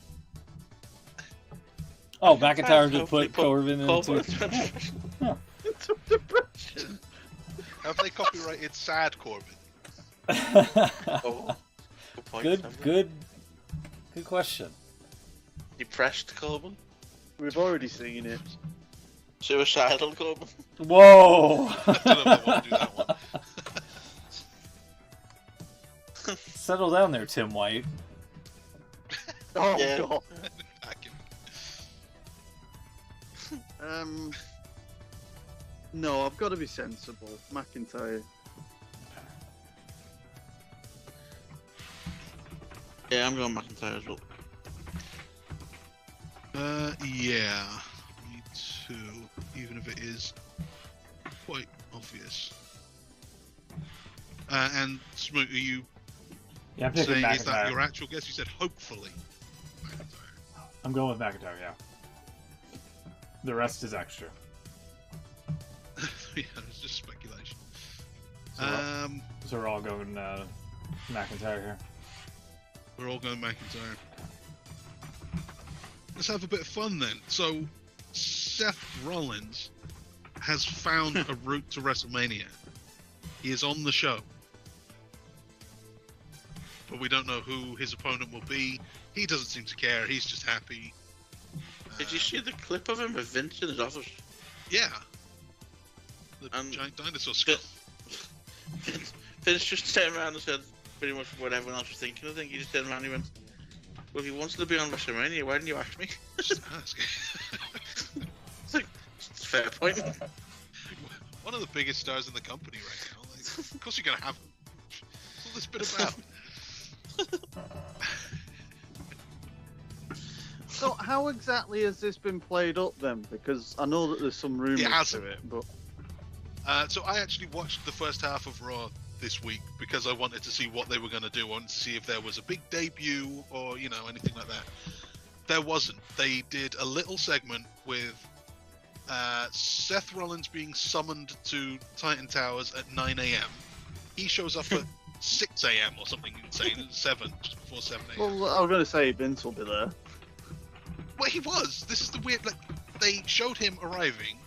Oh, McIntyre just Hopefully put Corbin Corbin into. It's a depression. Have they copyrighted Sad Corbin? Oh, good point. Good question. Depressed Corbin? We've already seen it. Suicidal Corbin? Whoa! I don't know if I want to do that one. Settle down there, Tim White. Oh, Yeah. God. Accurate. No, I've got to be sensible. McIntyre. Yeah, I'm going McIntyre as well. Yeah, me too. Even if it is quite obvious. And Smoot, are you Yeah, I'm picking saying is that McIntyre. your actual guess? You said hopefully McIntyre. I'm going with McIntyre, yeah. The rest is extra. Yeah, it's just speculation. So, so we're all going McIntyre here. We're all going McIntyre. Let's have a bit of fun then. So, Seth Rollins has found a route to WrestleMania. He is on the show. But we don't know who his opponent will be. He doesn't seem to care. He's just happy. Did you see the clip of him with Vince in his office? Yeah. The And- giant dinosaur skull. Vince just turned around and said pretty much what everyone else was thinking. I think he just turned around and he went, well, if he wants to be on WrestleMania, why didn't you ask me? Just ask. It's like, it's a fair point. One of the biggest stars in the company right now. Like, of course you're going to have him. What's all this bit about? So, how exactly has this been played up then? Because I know that there's some rumours hasn't. to it, but So I actually watched the first half of Raw this week because I wanted to see what they were going to do. I wanted to see if there was a big debut or, anything like that. There wasn't. They did a little segment with Seth Rollins being summoned to Titan Towers at 9 a.m. He shows up at 6 a.m. or something insane, 7, just before 7 a.m. well, I was going to say Vince will be there. Well, he was. This is the weird, they showed him arriving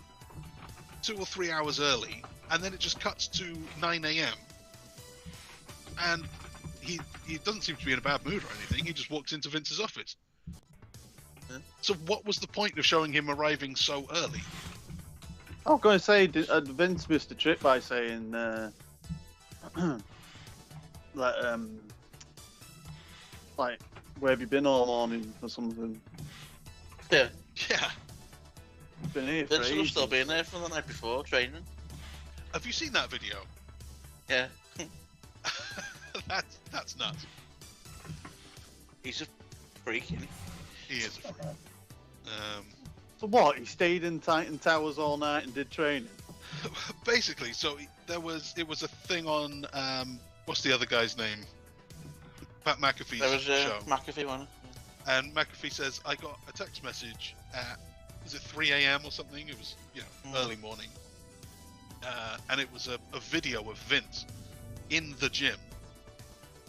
2 or 3 hours early, and then it just cuts to 9 a.m. And he doesn't seem to be in a bad mood or anything. He just walks into Vince's office. Yeah. So what was the point of showing him arriving so early? I was going to say Vince missed a trick by saying that like, where have you been all morning or something? Yeah. Yeah. been here for Vince would have still ages. been there from the night before training. Have you seen that video? Yeah, That's nuts. he's a freak. Isn't He is a freak. So what? He stayed in Titan Towers all night and did training. Basically, so it was a thing on what's the other guy's name? Pat McAfee's There was show. McAfee one. And McAfee says, I got a text message at, was it 3 a.m. or something? It was, early morning. And it was a video of Vince in the gym.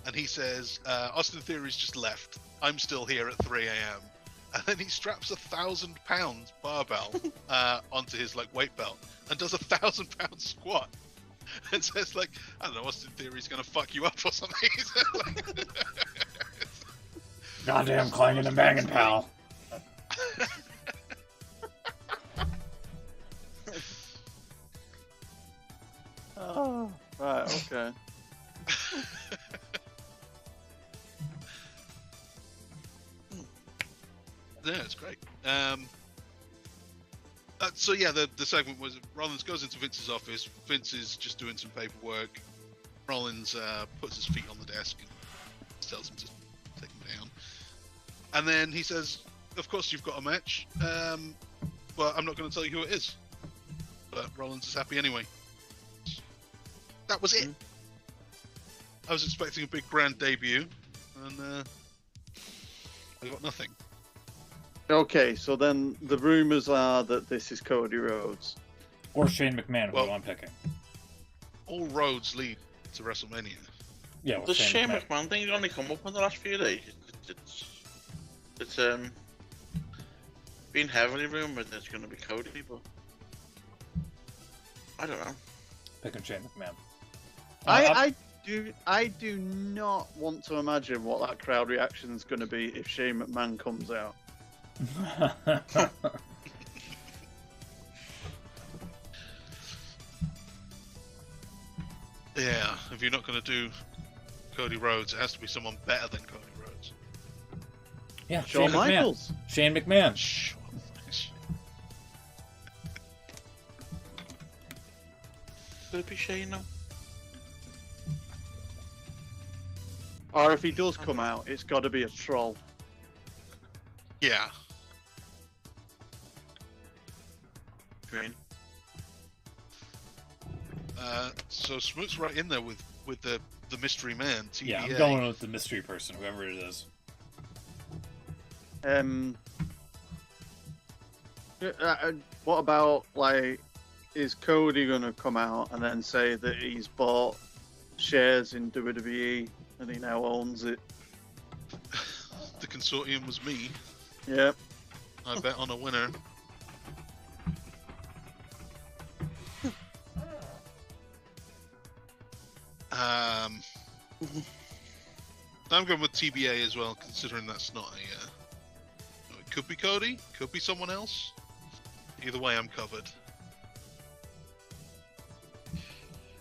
And he says, Austin Theory's just left. I'm still here at 3 a.m. And then he straps 1,000-pound barbell onto his weight belt and does 1,000-pound squat. And says I don't know, Austin Theory's gonna fuck you up or something. Goddamn clanging and banging, pal. Oh, right, okay. Yeah, it's great. So yeah, the segment was Rollins goes into Vince's office. Vince is just doing some paperwork. Rollins puts his feet on the desk and tells him to take him down. And then he says, "Of course you've got a match, but I'm not going to tell you who it is." But Rollins is happy anyway. That was it. I was expecting a big grand debut, and I got nothing. Okay, so then the rumors are that this is Cody Rhodes. Or Shane McMahon, Well- who I'm picking. All roads lead to WrestleMania. Yeah, well, The Shane Shane McMahon. McMahon thing only come up in the last few days. It's been heavily rumored that it's going to be Cody, but I don't know. Picking Shane McMahon. I do not want to imagine what that crowd reaction is going to be if Shane McMahon comes out. Yeah, if you're not going to do Cody Rhodes, it has to be someone better than Cody Rhodes. Yeah, Shawn Shane McMahon. Michaels. Shane McMahon. Sure. Could it be Shane now? Or if he does come out, it's got to be a troll. Yeah. Shane. So Smoot's right in there with the mystery man, TBA. Yeah, I'm going with the mystery person, whoever it is. What about is Cody gonna come out and then say that he's bought shares in WWE and he now owns it? The consortium was me. Yep. I bet on a winner. I'm going with TBA as well, considering that's not a. It could be Cody, could be someone else. Either way, I'm covered.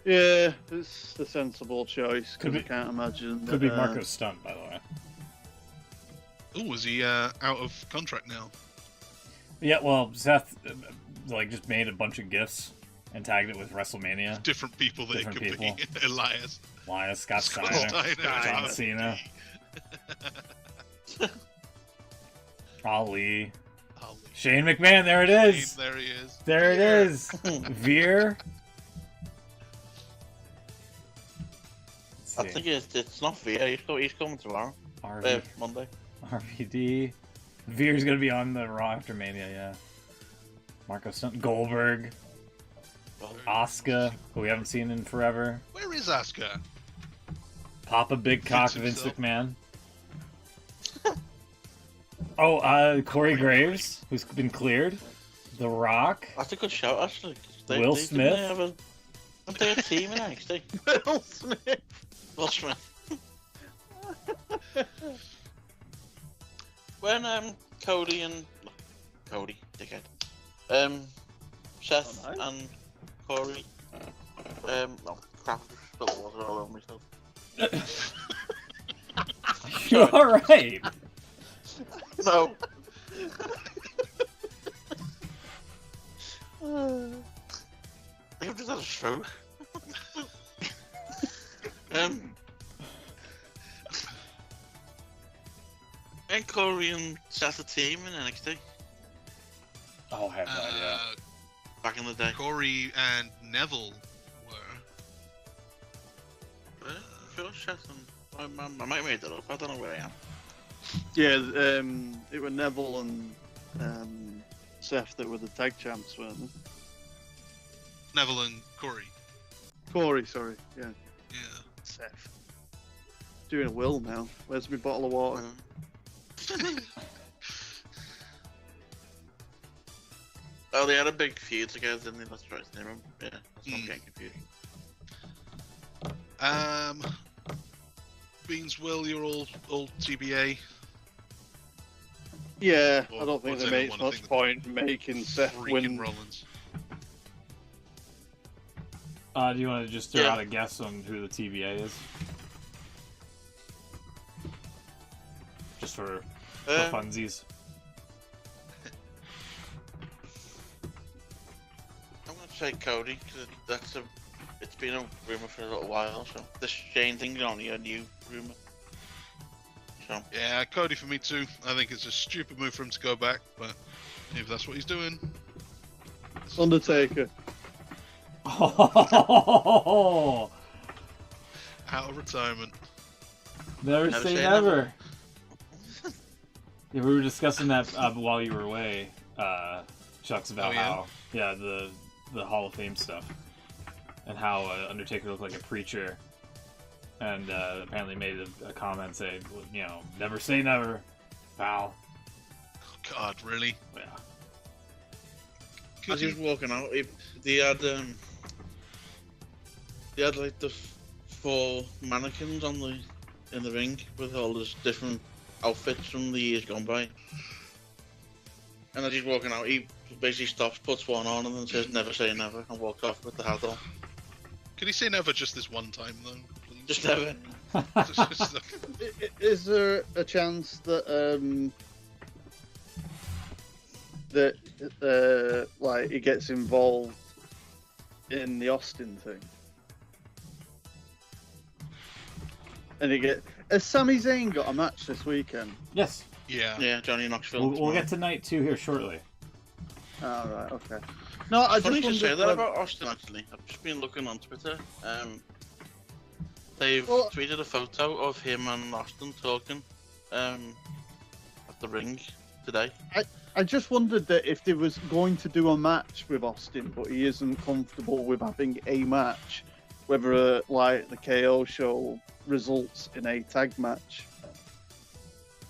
Yeah, it's the sensible choice Could because be- I can't imagine. Could be that, Marco Stunt, by the way. Oh, is he out of contract now? Yeah, well, Seth just made a bunch of gifs and tagged it with WrestleMania. Different people that Different it could people. be. Elias. Elias, Scott Scott Steiner, Steiner. John Cena, Ali, Ali. Shane McMahon. There it is. There he is. There it is. Veer. I think it's not fair. He's coming tomorrow. Monday. RVD. Veer's gonna be on the Raw after Mania, yeah. Marco Stunt, Goldberg, Asuka, who we haven't seen in forever. Where is Asuka? Papa Big Cock Vince himself. McMahon. Oh, Corey Graves, who's been cleared. The Rock. That's a good shout, actually. 'Cause Will didn't Smith. Aren't they a team in NXT? Will Smith. Will Smith. When Cody, dickhead. Seth Oh, no. and Corey. Oh crap! I spilled water all over myself. You alright? No. think I've just had a stroke. And Corey and Seth a team in NXT Oh, I have no idea. back in the day. Corey and Neville were. Sure, Seth and I might have made that up. I don't know where I am. Yeah, it were Neville and Seth that were the tag champs, weren't they? Neville and Corey. Corey, sorry. Yeah, Yeah. Seth. Doing a will now. Where's my bottle of water? Oh, they had a big feud together, didn't they? That's right. I remember. Yeah, that's not getting confused. Beans, Will, you're all TBA. Yeah, Or I don't think does there anyone makes much think that point making Seth Freaking win. Rollins. Do you want to just throw Yeah. out a guess on who the TBA is? Just for funsies. I'm gonna say Cody because it's been a rumor for a little while. So this Shane thing is only a new rumor. So Yeah, Cody for me too. I think it's a stupid move for him to go back, but if that's what he's doing. Undertaker. Oh, Out of retirement. never Never say say never. Yeah, we were discussing that while you were away, Chucks, about Oh, yeah? how the Hall of Fame stuff, and how Undertaker looked like a preacher, and apparently made a comment saying, you know, never say never, pal. Oh, God, really? Yeah. as he was walking out, they had like the 4 mannequins in the ring with all his different outfits from the years gone by. And as he's walking out, he basically stops, puts one on, and then says "Never say never," and walks off with the hat on. Can he say never just this one time, though? Please? Just never. Just Is there a chance that like he gets involved in the Austin thing? And has Sami Zayn got a match this weekend? Yes, yeah. Yeah, Johnny Knoxville. we'll get to night 2 here shortly. Oh, right, okay. No, I Funny just you should say wondered that whether- about Austin. Actually, I've just been looking on Twitter. They've Well- tweeted a photo of him and Austin talking at the ring today. I just wondered that if they was going to do a match with Austin, but he isn't comfortable with having a match, whether like the KO show results in a tag match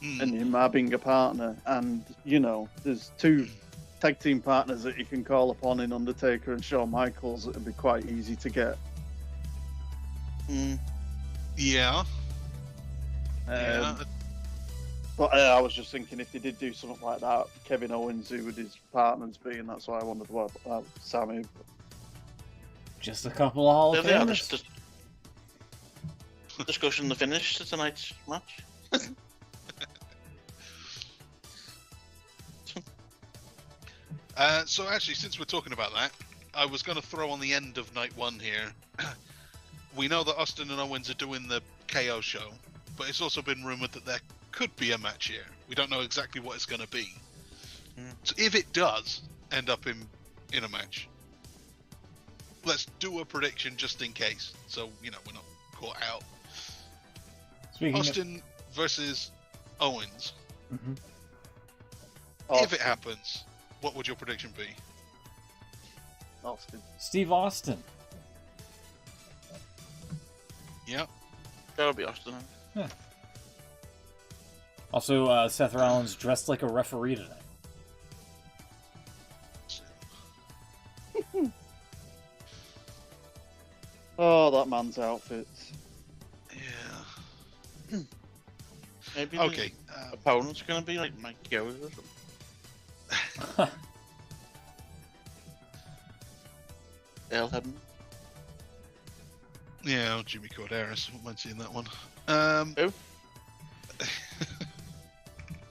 and him having a partner. And you know, there's 2 tag team partners that you can call upon in Undertaker and Shawn Michaels that would be quite easy to get. Yeah. Um, But I was just thinking if they did do something like that, Kevin Owens, who would his partners be, and that's why I wondered what Sammy. Just a couple of Hall There of they are, Famers. just discussing the finish to tonight's match. So actually, since we're talking about that, I was going to throw on the end of night 1 here. We know that Austin and Owens are doing the KO show, but it's also been rumored that there could be a match here. We don't know exactly what it's going to be. So if it does end up in a match, let's do a prediction just in case. So, you know, we're not caught out. Speaking Austin versus Owens. Mhm. If it happens, what would your prediction be? Austin. Steve Austin. Yeah. That'll be Austin. Also, Seth Rollins dressed like a referee tonight. Oh, that man's outfits. Yeah. Maybe Okay. the opponent's gonna be like Mike Yoder or something. Earl Hebner. Yeah, oh, Jimmy Corderas. Wouldn't mind seeing that one. Who?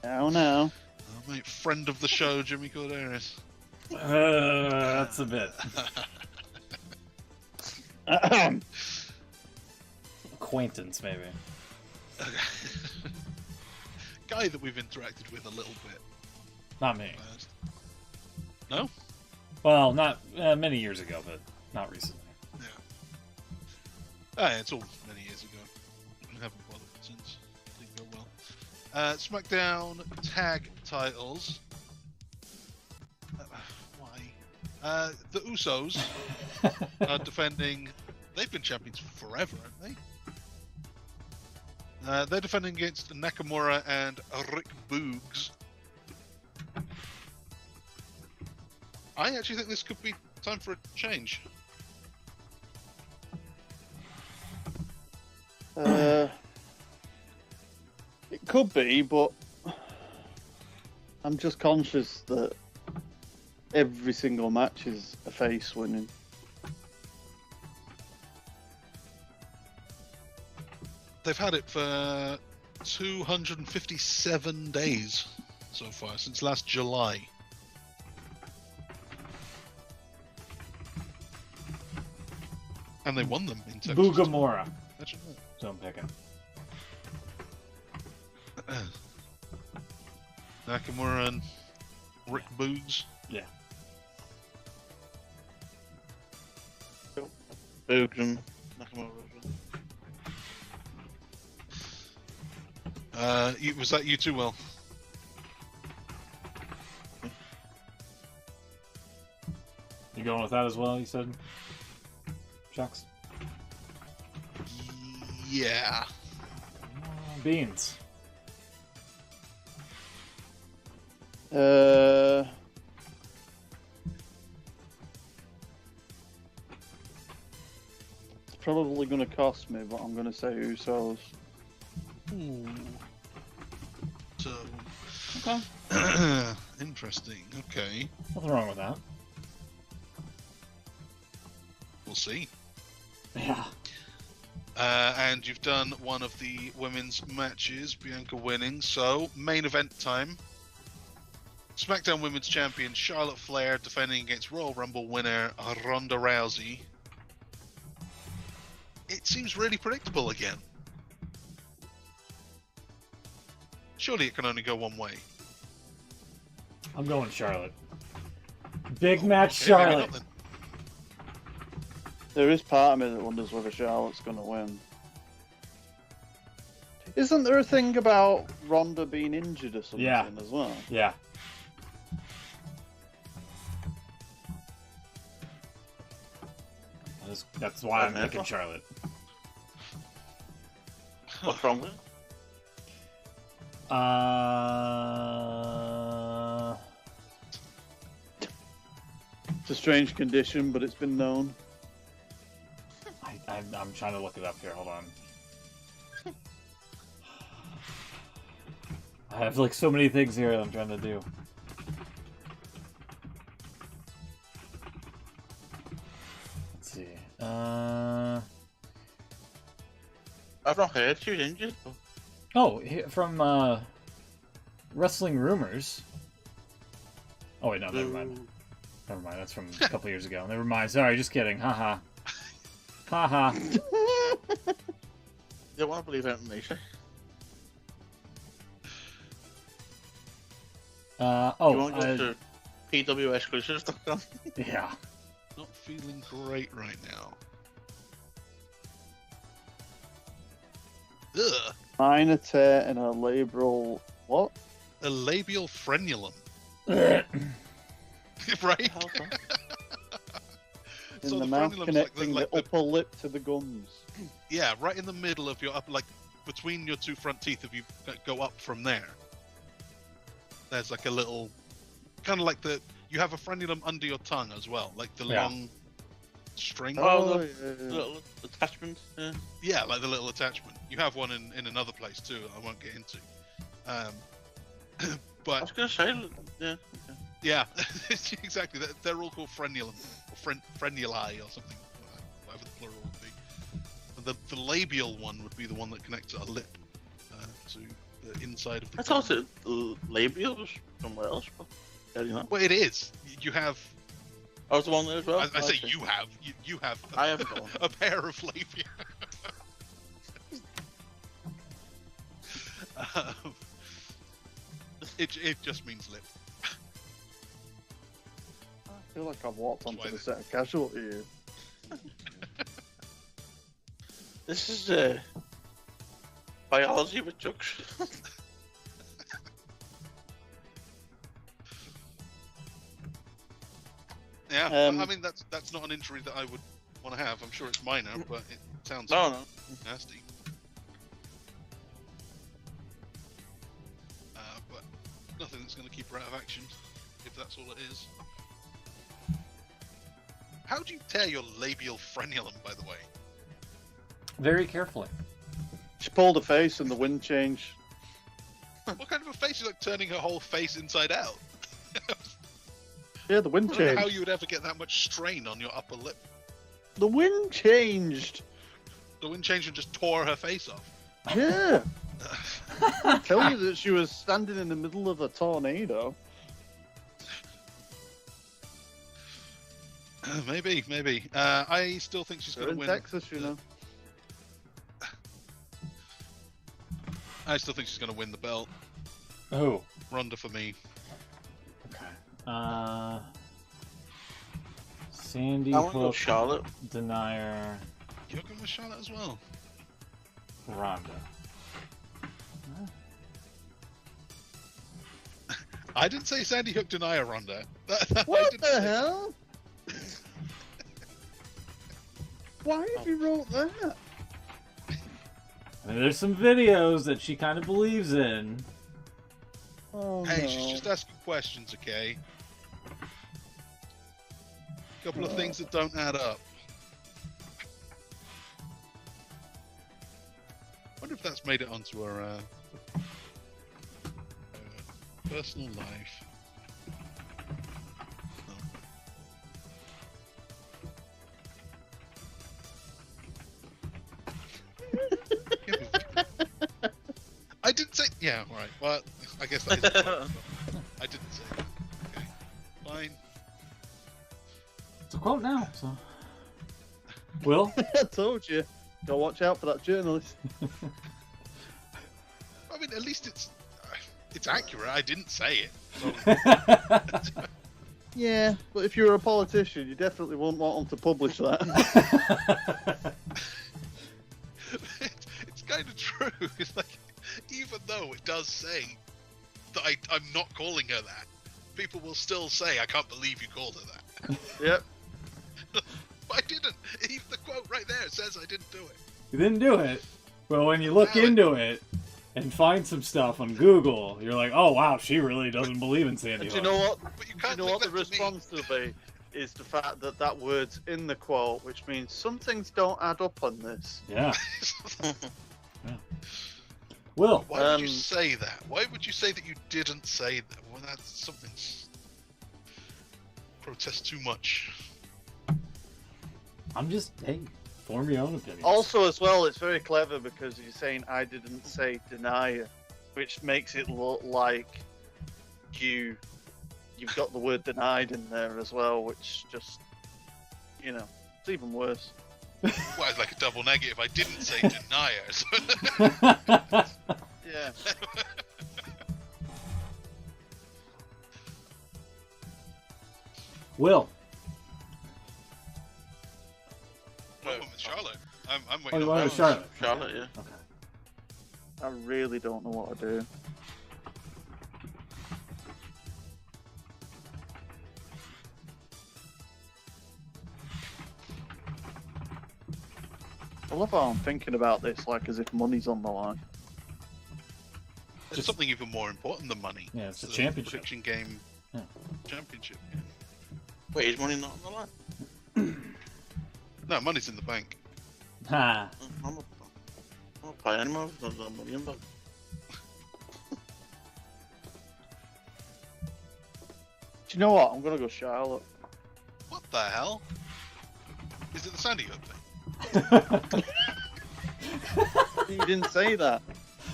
Oh no. Oh, mate, friend of the show, Jimmy Corderas. That's a bit. Acquaintance, maybe. Guy that we've interacted with a little bit. Not me. No? Well, not many years ago, but not recently. Yeah. It's all many years ago. We haven't bothered since. Didn't go well. SmackDown tag titles. Why? The Usos are defending. They've been champions forever, haven't they? They're defending against Nakamura and Rick Boogs. I actually think this could be time for a change. It could be, but I'm just conscious that every single match is a face winning. They've had it for 257 days so far, since last July. And they won them in Texas. Boogamora. That's right. So I'm picking. Nakamura and Rick Boogs. Yeah. Boogs and Nakamura. Was that you too, Will? You going with that as well, you said? Chucks? Yeah. Beans. It's probably going to cost me, but I'm going to say Usos. Ooh. So. Okay. Interesting. Okay. Nothing wrong with that. We'll see. Yeah. And you've done one of the women's matches, Bianca winning. So, main event time. SmackDown Women's Champion Charlotte Flair defending against Royal Rumble winner Ronda Rousey. It seems really predictable again. Surely it can only go one way. I'm going Charlotte. Big match, Okay, maybe Charlotte. not then. There is part of me that wonders whether Charlotte's going to win. Isn't there a thing about Ronda being injured or something Yeah. as well? Yeah. That's why I'm picking Charlotte. What's wrong with it? It's a strange condition, but it's been known. I'm trying to look it up here. Hold on. I have like so many things here that I'm trying to do. Let's see. I've not heard she was injured. From Wrestling Rumors. Oh wait, no, never mind. Never mind. That's from a couple years ago. Never mind. Sorry, just kidding. Haha. Haha. You don't want to believe anything they say. You want to go to pwexclusives.com? Yeah. Not feeling great right now. Ugh. Minor tear in a labral... What? A labial frenulum. Yeah. Right? In So the the mouth frenulum's connecting like the upper lip to the gums. Yeah, right in the middle of your upper, like between your two front teeth. If you go up from there, there's like a little, kind of like you have a frenulum under your tongue as well, like the Yeah. long string. Oh, yeah. the little attachment. Yeah. Yeah, like the little attachment. You have one in another place too. I won't get into. I But was going to say, yeah. yeah, exactly. They're all called frenulum or frenuli or something, whatever the plural would be. And the labial one would be the one that connects our lip to the inside of the. I thought it labial was somewhere else. But Yeah, you know. Well, it is. You have. I was the one there as well. I say Okay. you have. You have. I haven't got one. A pair of labia. It just means lip. I feel like I've walked onto Why the the- set of Casualty here. This is biology with jokes. Yeah, Um, I mean that's not an injury that I would want to have. I'm sure it's minor, but it sounds No. nasty. But nothing that's going to keep her out of action, if that's all it is. How do you tear your labial frenulum, by the way? Very carefully. She pulled her face and the wind changed. What kind of a face is like turning her whole face inside out? Yeah, the wind I don't know how changed. you would ever get that much strain on your upper lip. The wind changed. The wind changed and just tore her face off. Yeah. I tell you that she was standing in the middle of a tornado. Maybe. I still think she's They're going to in win. Texas, you know. I still think she's going to win the belt. Oh. Ronda for me. Okay. Sandy I want to go Hook, Charlotte. Denier, You're going with Charlotte as well. Ronda. I didn't say Sandy Hook denier Ronda. I What didn't the say- hell? Why have you wrote that? I mean, there's some videos that she kind of believes in. Oh, Hey, no. she's just asking questions, okay? Couple of things that don't add up. Wonder if that's made it onto her personal life. I didn't say. Yeah, right. Well, I guess that is. I didn't say that. Okay, fine. It's a quote now, so. Will? I told you. Go watch out for that journalist. I mean, at least it's accurate. I didn't say it. So, Yeah, but if you were a politician, you definitely wouldn't want them to publish that. it's kind of true. It's like, even though it does say that I'm not calling her that, people will still say, I can't believe you called her that. Yep. But I didn't. Even the quote right there says I didn't do it. You didn't do it. Well, when you look into it and find some stuff on Google, you're like, oh wow, she really doesn't believe in Sandy Do Hook. you know what? But you Do you can't know link what the that to me. response will be? Is the fact that that word's in the quote, which means some things don't add up on this. Yeah. Will. Why would you say that? Why would you say that you didn't say that? Well, that's something. Protest too much. I'm just, hey, form your own opinion. Also, as well, it's very clever because you're saying I didn't say denier, which makes it look like you've got the word denied in there as well, which just, you know, it's even worse. Well, it's like a double negative. I didn't say denier. So Yeah. Will. I went with Charlotte. I'm Oh, waiting you on went that. with Charlotte. Charlotte, yeah. Okay. I really don't know what to do. I love how I'm thinking about this like as if money's on the line. There's something even more important than money. Yeah, it's a the championship. Prediction game. Yeah. Championship. Wait, is money not on the line? No, money's in the bank. Ha. I'm not paying anymore. There's no money in there. Do you know what? I'm gonna go Charlotte. What the hell? Is it the Sandy Hook thing? You didn't say that.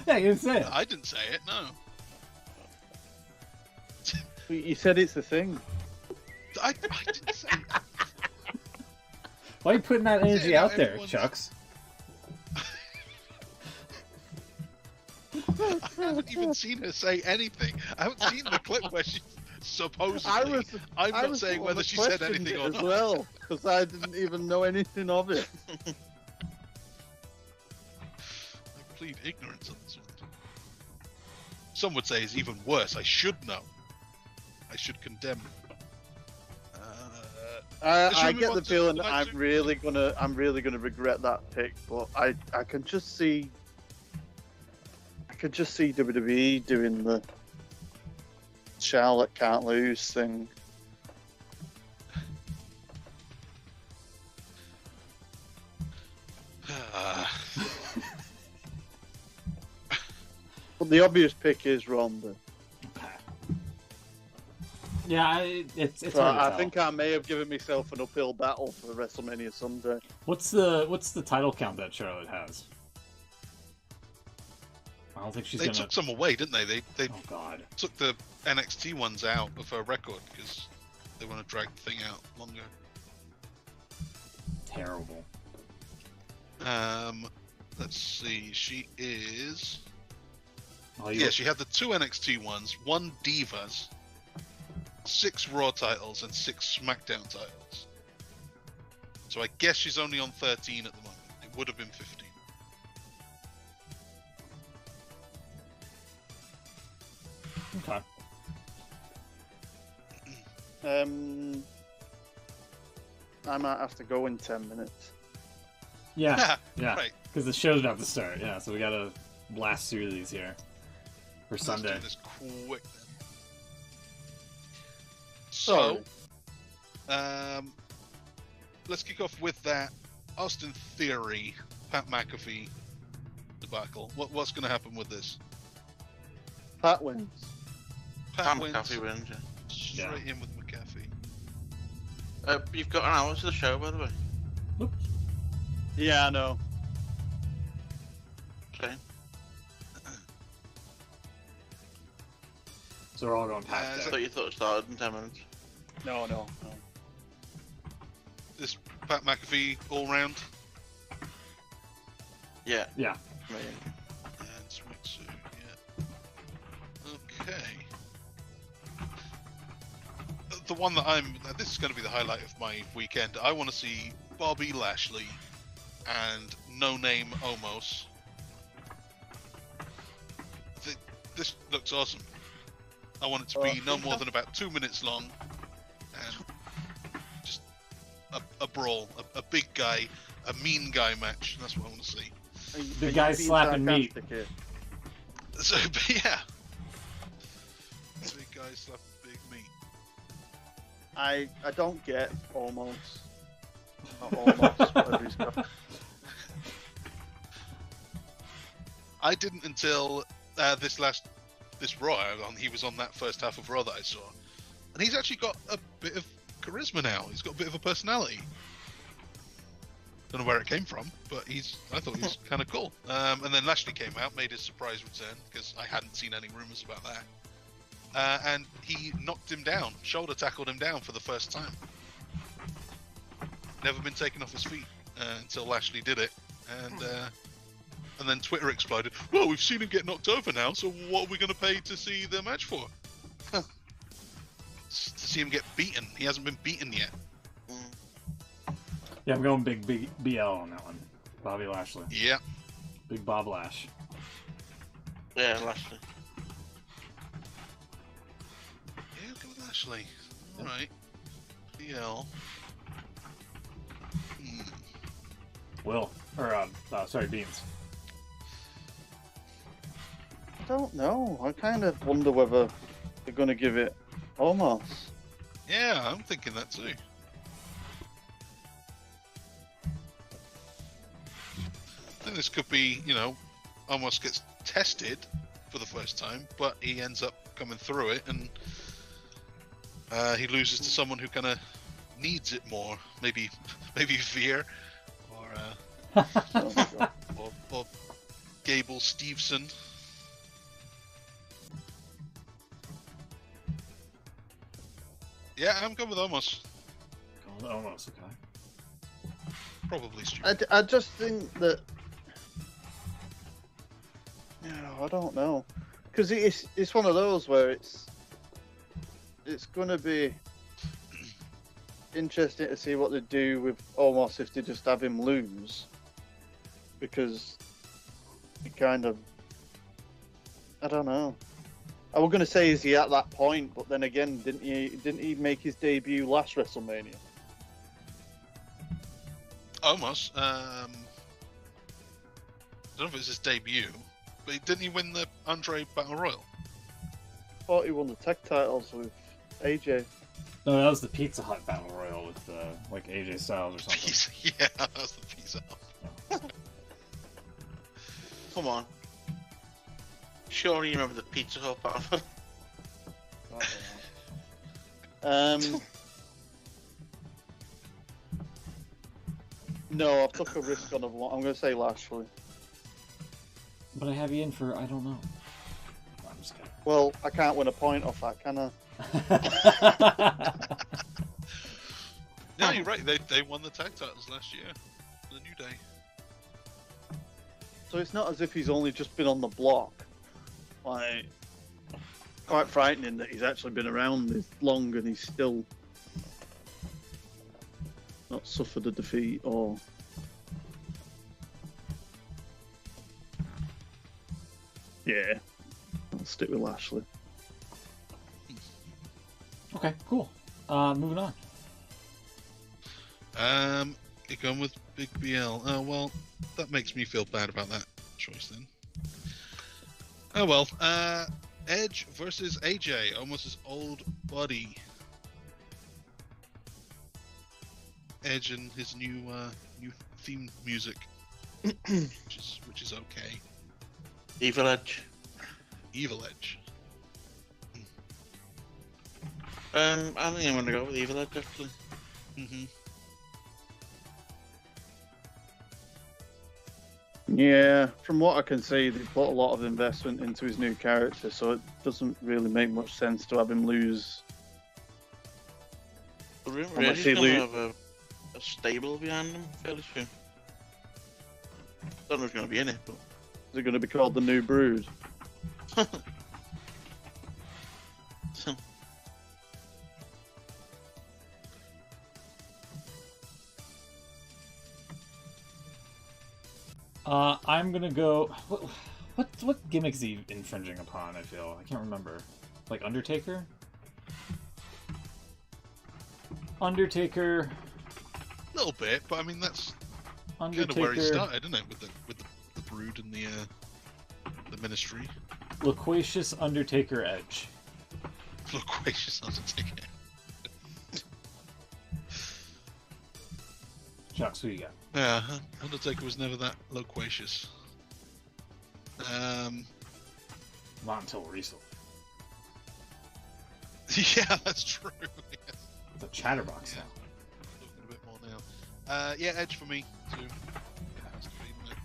Yeah, you didn't say it. I didn't say it. No. You said it's a thing. I didn't say. Why are you putting that energy Yeah, out there, everyone's- Chucks? I haven't even seen her say anything. I haven't seen the clip where she supposedly. I'm not saying whether she said anything or as not. well, because I didn't even know anything of it. I plead ignorance on this one. Some would say it's even worse. I should know. I should condemn. I Should we get move the on to feeling the that next I'm really gonna regret that pick, but I can just see WWE doing the Charlotte can't lose thing. But the obvious pick is Ronda. Yeah, it's So hard to I tell. think I may have given myself an uphill battle for WrestleMania Sunday. What's the title count that Charlotte has? I don't think she's They gonna. took some away, didn't they? They Oh God. took the NXT ones out of her record because they want to drag the thing out longer. Terrible. Let's see. She is. Oh, Yeah, she had the 2 NXT ones, 1 Divas, 6 Raw titles, and 6 SmackDown titles. So I guess she's only on 13 at the moment. It would have been 15. Okay. I might have to go in 10 minutes. Yeah. Yeah. Right. Because the show's about to start. Yeah. So we gotta blast through these here for Let's Sunday. do this quick then. Sorry. So, let's kick off with that Austin Theory, Pat McAfee debacle. What's going to happen with this? Pat wins. Pat wins McAfee wins, yeah. straight in with McAfee. You've got an hour to the show, by the way. Yeah, I know. Okay. So we're all going Uh, past I that. thought you thought it started in 10 minutes. No. This Pat McAfee all round. Yeah. Yeah. Right. And Smitsu, yeah. Okay. The one that this is going to be the highlight of my weekend. I want to see Bobby Lashley and No Name Omos. This looks awesome. I want it to be no more than about 2 minutes long, and just a brawl, a big guy, a mean guy match. That's what I want to see. The guy slapping meat. So, but yeah, big guy slapping big meat. I don't get almost. Not almost. Whatever he's got. I didn't until this Raw. He was on that first half of Raw that I saw, and he's actually got a bit of charisma now. He's got a bit of a personality. Don't know where it came from, but I thought he was kind of cool. And then Lashley came out, made his surprise return because I hadn't seen any rumors about that. And he knocked him down, shoulder tackled him down for the first time. Never been taken off his feet until Lashley did it, and then Twitter exploded. Well, we've seen him get knocked over now, so what are we going to pay to see the match for? To see him get beaten. He hasn't been beaten yet. Yeah, I'm going big BL on that one. Bobby Lashley. Yeah. Big Bob Lash. Yeah, Lashley. Yeah, go with Lashley. All right. BL. Will. Or, sorry, Beans. I don't know. I kind of wonder whether they're going to give it almost. Yeah, I'm thinking that too. I think this could be, almost gets tested for the first time, but he ends up coming through it, and he loses to someone who kind of needs it more. Maybe Veer, or Gable Steveson. Yeah, I'm going with Omos. Almost okay. Probably stupid. I just think that. I don't know, because it's one of those where it's going to be interesting to see what they do with Omos if they just have him lose, because he kind of, I don't know. I was going to say, is he at that point? But then again, didn't he make his debut last WrestleMania? Omos. I don't know if it's his debut, but didn't he win the Andre Battle Royal? I thought he won the tag titles with AJ. No, that was the Pizza Hut Battle Royal with like AJ Styles or something. Yeah, that was the Pizza Hut. Come on. Sure, you remember the Pizza Hut battle? No, I took a risk on I'm going to say Lashley. But I have you in for I don't know. I'm just kidding. Well, I can't win a point off that, can I? No, you're right. They won the tag titles last year. The New Day. So it's not as if he's only just been on the block. Like, quite frightening that he's actually been around this long and he's still not suffered a defeat or. Yeah, I'll stick with Lashley. Okay, cool. Moving on. You're going with Big BL. Oh well, that makes me feel bad about that choice then. Oh well. Edge versus AJ, almost his old buddy. Edge and his new theme music, which is okay. Evil Edge. Evil Edge. I think I'm gonna go with Evil Edge actually. Mm-hmm. Yeah, from what I can see, they put a lot of investment into his new character, so it doesn't really make much sense to have him lose. But really, Unless he's he gonna lo- have a stable behind him fairly soon. Don't know if he's gonna be in it, but Is it going to be called the New Brood? so, I'm gonna go. What gimmick is he infringing upon? I feel I can't remember. Like Undertaker. Undertaker. A little bit, but I mean that's Undertaker. kind of where he started, isn't it? With the Brood and the Ministry. Loquacious Undertaker Edge. Loquacious Undertaker. Chucks, who you got? Yeah, Undertaker was never that loquacious. Not until recently. Yeah, that's true. Yes. The Chatterbox Yeah. now. Looking a bit more now. Yeah, Edge for me too. Has to be, isn't it?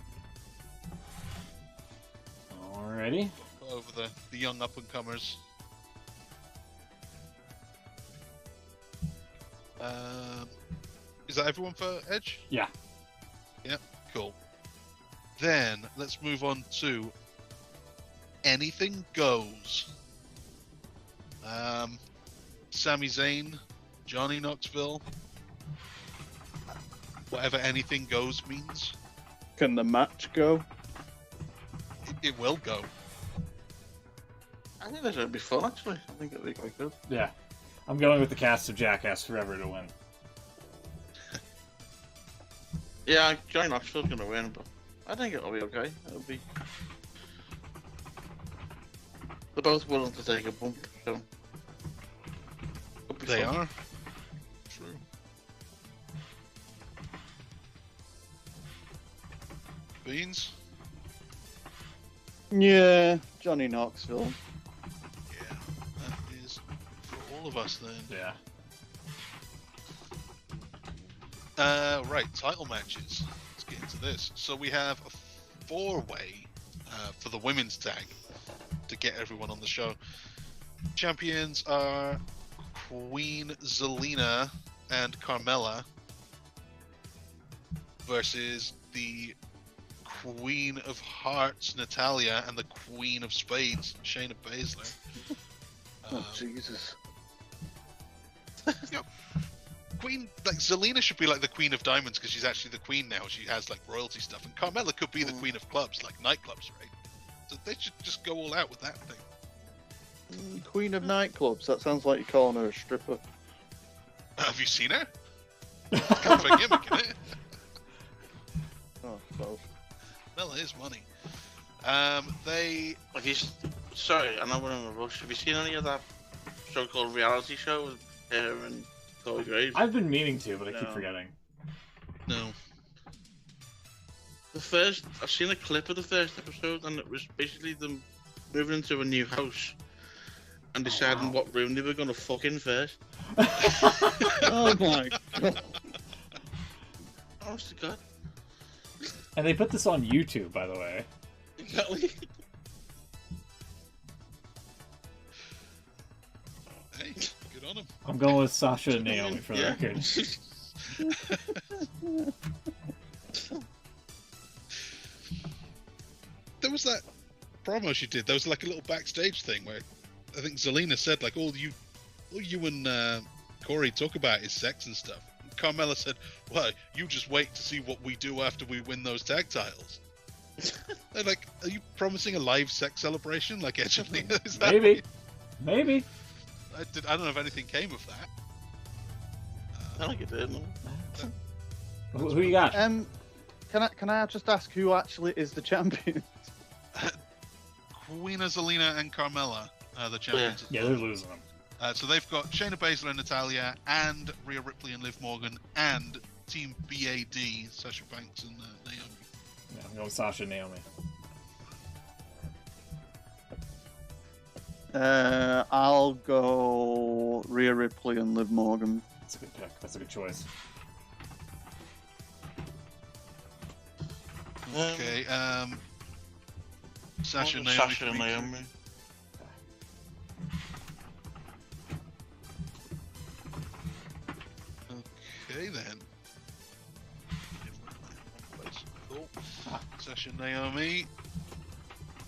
Alrighty. Put over the young up and comers. Is that everyone for Edge? Yeah. Yeah, cool. Then let's move on to Anything Goes. Sami Zayn, Johnny Knoxville. Whatever anything goes means. Can the match go? It will go. I think this would be fun actually. I think it'll be quite good. Yeah. I'm going with the cast of Jackass Forever to win. Yeah, Johnny Knoxville's gonna win, but I think it'll be okay. It'll be. They're both willing to take a bump, so. It'll be They fun. are. True. Beans? Yeah, Johnny Knoxville. Yeah, that is for all of us then. Yeah. Right, title matches. Let's get into this. So we have a 4-way for the women's tag to get everyone on the show. Champions are Queen Zelina and Carmella versus the Queen of Hearts, Natalia, and the Queen of Spades, Shayna Baszler. Oh, Jesus. Queen, like Zelina should be like the Queen of Diamonds because she's actually the queen now. She has like royalty stuff, and Carmella could be the Queen of Clubs, like nightclubs, right? So they should just go all out with that thing. Queen of nightclubs. That sounds like you're calling her a stripper. Have you seen her? Kind of a gimmick, isn't it? Oh, I suppose. Carmella is money. Sorry, I know we're in a rush. Have you seen any of that so-called reality show with her and Corey Graves? I've been meaning to, but I keep No. forgetting. No. I've seen a clip of the first episode, and it was basically them moving into a new house and deciding what room they were going to fuck in first. Oh my god. Honest to God. And they put this on YouTube, by the way. Exactly. Hey, good on him. I'm going with Sasha and Naomi for the Yeah. record. There was that promo she did. There was like a little backstage thing where I think Zelina said like, all you and Corey talk about is sex and stuff. And Carmella said, well, you just wait to see what we do after we win those tag titles. They're like, are you promising a live sex celebration like Edge and Lita? Is that Maybe. Maybe. I don't know if anything came of that. I think it did. No? Who you got? Can I just ask who actually is the champion? Queen Zelina and Carmella are the champions. Yeah, they're losing them. So they've got Shayna Baszler and Natalia, and Rhea Ripley and Liv Morgan, and Team BAD, Sasha Banks and Naomi. Yeah, I'm going with Sasha and Naomi. I'll go Rhea Ripley and Liv Morgan. That's a good pick. That's a good choice. Okay, Sasha and Naomi. Sasha and Naomi. Okay then. Cool. Sasha and Naomi.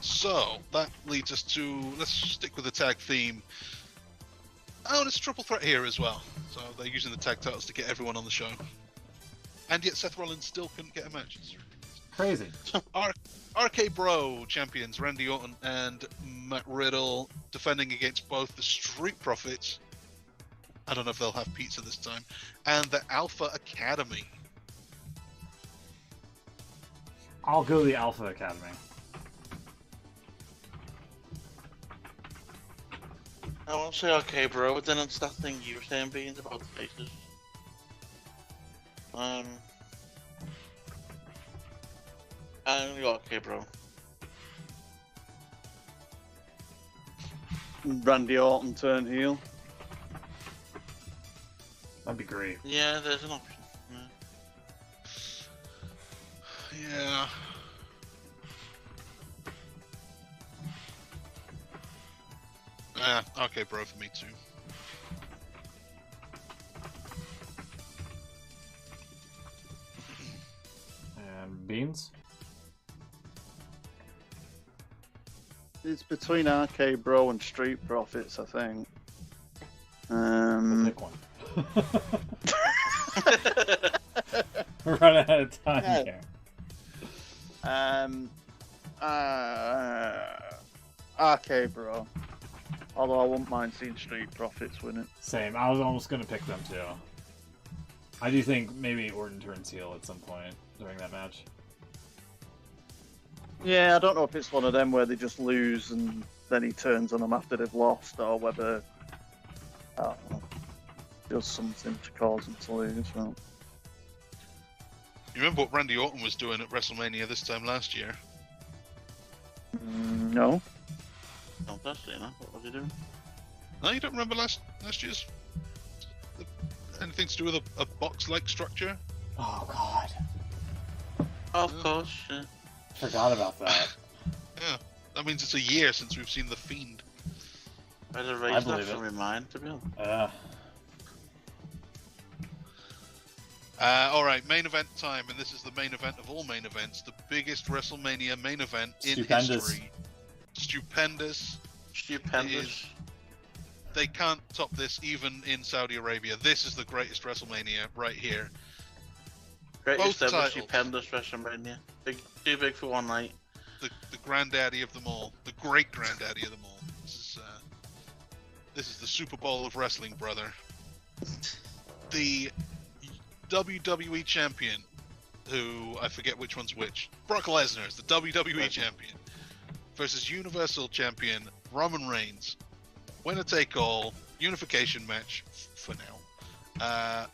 So that leads us to, let's stick with the tag theme. Oh, and it's a triple threat here as well. So they're using the tag titles to get everyone on the show. And yet Seth Rollins still couldn't get a match. It's Crazy. RK Bro champions Randy Orton and Matt Riddle defending against both the Street Profits. I don't know if they'll have pizza this time. And the Alpha Academy. I'll go the Alpha Academy. I won't say okay, bro, but then it's that thing you were saying, being about the faces. I'm gonna go okay, bro. Randy Orton turn heel. That'd be great. Yeah, there's an option. Yeah. Okay, bro, for me too. And Beans? It's between RK Bro and Street Profits, I think. Pick one. We're running out of time Yeah. here. RK Bro. Although I wouldn't mind seeing Street Profits win it. Same. I was almost going to pick them too. I do think maybe Orton turns heel at some point during that match. Yeah, I don't know if it's one of them where they just lose and then he turns on them after they've lost, or whether, I don't know, does something to cause them to lose. So. You remember what Randy Orton was doing at WrestleMania this time last year? No. No, that's it, no. What was he doing? No, you don't remember last year's? Anything to do with a box-like structure? Oh, God. Of course, yeah. Forgot about that. Yeah, that means it's a year since we've seen The Fiend. I'd I erase that believe from it. my mind, to be honest. All right, main event time, and this is the main event of all main events, the biggest WrestleMania main event in history. Stupendous. Stupendous. They can't top this even in Saudi Arabia. This is the greatest WrestleMania right here. Greatest Both ever titles. stupendous WrestleMania. Too big for one night. The granddaddy of them all, the great granddaddy of them all. This is the Super Bowl of wrestling, brother. The WWE champion, who I forget which one's which. Brock Lesnar is the WWE champion versus Universal champion Roman Reigns. Winner take all, unification match for now.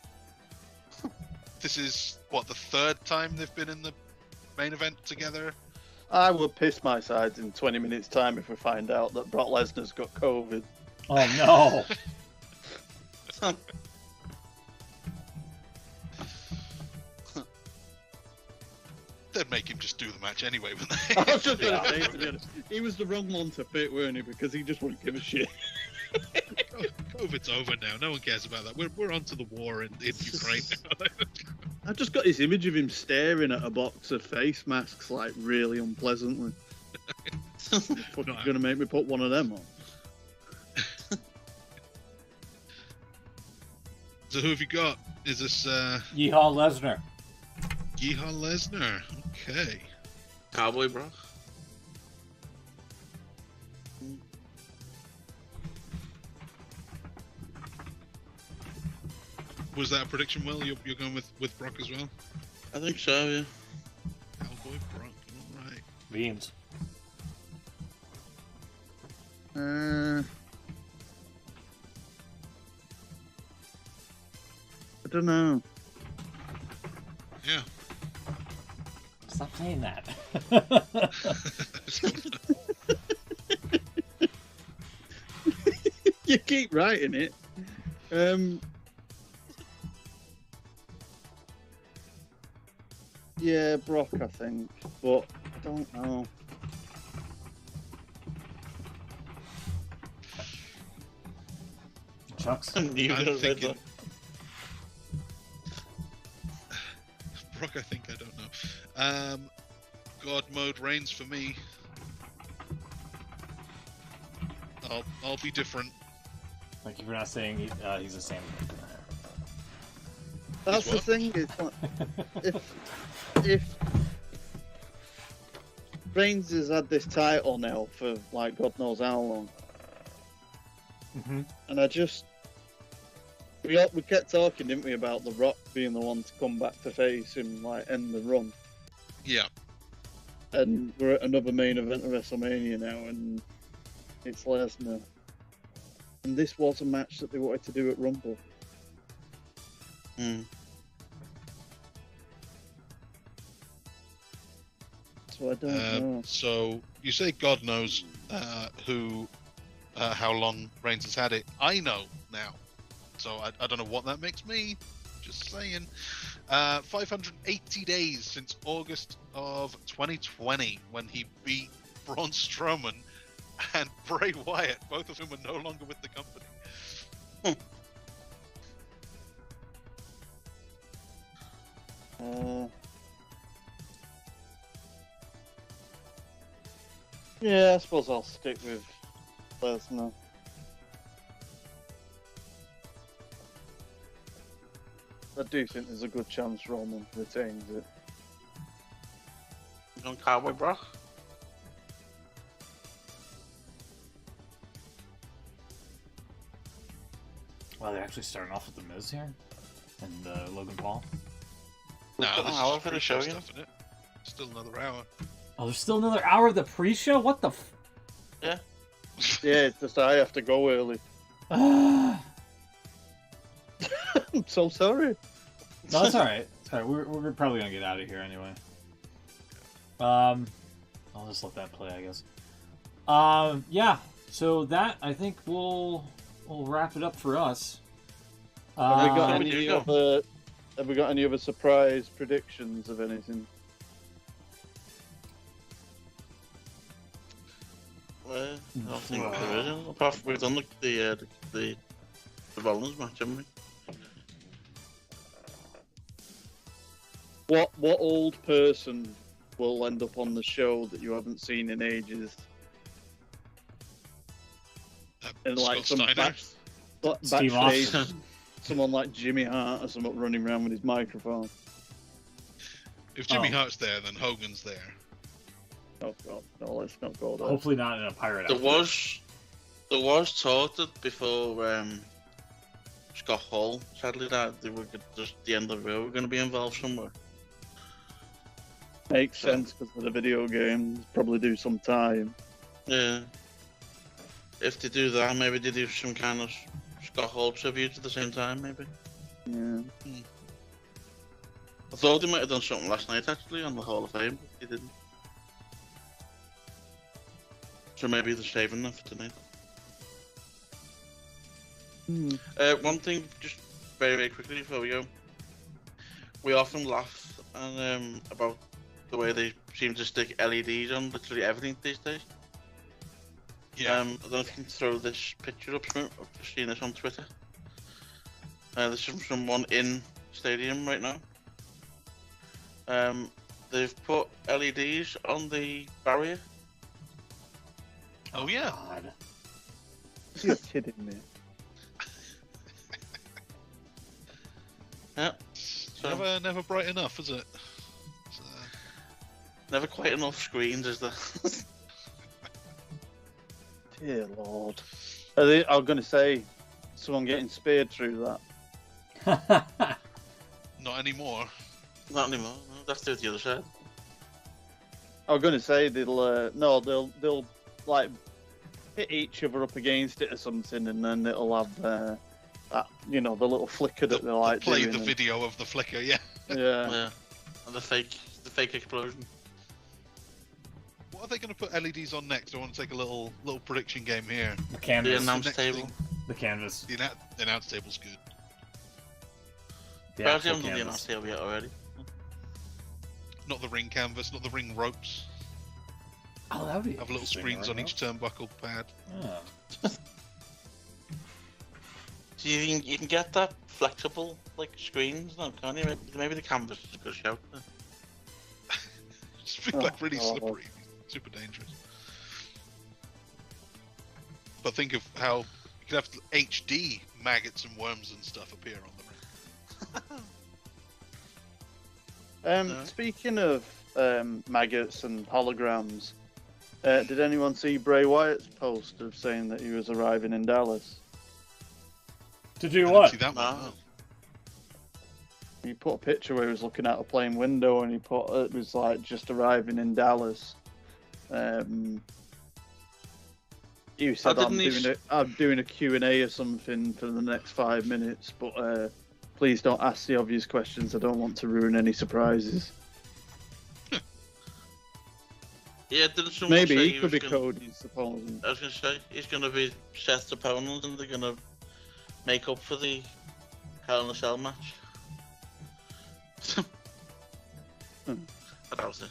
This is what, the third time they've been in the main event together. I would piss my sides in 20 minutes' time if we find out that Brock Lesnar's got COVID. Oh no! They'd make him just do the match anyway, wouldn't I they? was just going to say, to be honest, he was the wrong one to fit, weren't he? Because he just wouldn't give a shit. COVID's over now. No one cares about that. We're on to the war in Ukraine now. I just got this image of him staring at a box of face masks, like, really unpleasantly. Fucking gonna make me put one of them on. So who have you got? Is this Yeehaw Lesnar. Yeehaw Lesnar? Okay. Cowboy Brock. Was that a prediction, Will? You're going with Brock as well? I think so, yeah. Cowboy Brock, alright. Beans. I don't know. Yeah. Stop saying that. You keep writing it. Yeah, Brock, I think, but I don't know. Chucks. You I'm got a red thinking- one. Brock, I think, I don't know. God mode reigns for me. I'll be different. Thank you for not saying he's the same. That's the what? thing. It's like, if Reigns has had this title now for like God knows how long, Mm-hmm. and I just we kept talking, didn't we, about The Rock being the one to come back to face him, like end the run, Yeah. and we're at another main event of WrestleMania now, and it's Lesnar, and this was a match that they wanted to do at Rumble. Mm. So I don't know. So you say God knows how long Reigns has had it. I know now. So I don't know what that makes me. Just saying. 580 days since August of 2020 when he beat Braun Strowman and Bray Wyatt, both of whom are no longer with the company. Yeah, I suppose I'll stick with Lesnar. I do think there's a good chance Roman retains it. You on Cowboy Brock? Wow, they're actually starting off with the Miz here and Logan Paul. No, got this an hour is for the pre-show show, yeah? stuff, isn't it? Still another hour. Oh, there's still another hour of the pre-show. What the? Yeah. Yeah, it's just I have to go early. No, I'm so sorry. that's all right. It's all right. We're probably gonna get out of here anyway. I'll just let that play, I guess. Yeah. So that I think we'll wrap it up for us. Have we got we any do go. other? Have we got any other surprise predictions of anything? Well, I don't think there is. Apart from we've done the Rollins match, haven't we? What old person will end up on the show that you haven't seen in ages? And like Scott some Steiner. Steve backstage, Austin. someone like Jimmy Hart or someone running around with his microphone. If Jimmy Oh. Hart's there, then Hogan's there. Oh God, no, let's not go there. Hopefully not in a pirate There outfit. was talk that before Scott Hall sadly died, they were just the end of the road. Were going to be involved somewhere. Makes sense because of the video game. Probably do some time. Yeah. If they do that, maybe they do some kind of Scott Hall tribute at the same time, maybe. Yeah. I thought they might have done something last night actually on the Hall of Fame, but they didn't. So maybe they're saving them for tonight. One thing, just very, very quickly before we go. We often laugh about the way they seem to stick LEDs on literally everything these days. Yeah. I don't know if you can throw this picture up, Smoot. I've just seen this on Twitter. This is from someone in stadium right now. They've put LEDs on the barrier. Oh yeah. God. You're kidding me. Yeah. So Never bright enough, is it? never quite enough screens, is there? Dear Lord. I'm going to say, someone getting speared through that. Not anymore. Not anymore. No, that's the other side. I'm going to say they'll like hit each other up against it or something, and then it'll have that, the little flicker that they like Play doing. the video of the flicker, yeah. Yeah. Yeah. And the fake explosion. What are they going to put LEDs on next? I want to take a little prediction game here. The The canvas. announce next table. thing- The canvas. The announce table's good. The But I actual haven't done the announce canvas. table yet already. Not the ring canvas, not the ring ropes. Oh, that would be Have little interesting, screens on right? each turnbuckle pad. Yeah. Do you think you can get that flexible like screens? No, can't you? Maybe the canvas is a good shout. Just be Oh, like really God. slippery, super dangerous. But think of how you could have HD maggots and worms and stuff appear on the ring. No. Speaking of maggots and holograms, did anyone see Bray Wyatt's post of saying that he was arriving in Dallas? To I do didn't what? see that one. No. no. He put a picture where he was looking out a plane window, and he put it was like just arriving in Dallas. You said didn't he I'm doing a Q&A or something for the next 5 minutes, but please don't ask the obvious questions. I don't want to ruin any surprises. Yeah, didn't someone Maybe say he could was be gonna, Cody's opponent. I was going to say, he's going to be Seth's opponent and they're going to make up for the Hell in a Cell match. I doubt it.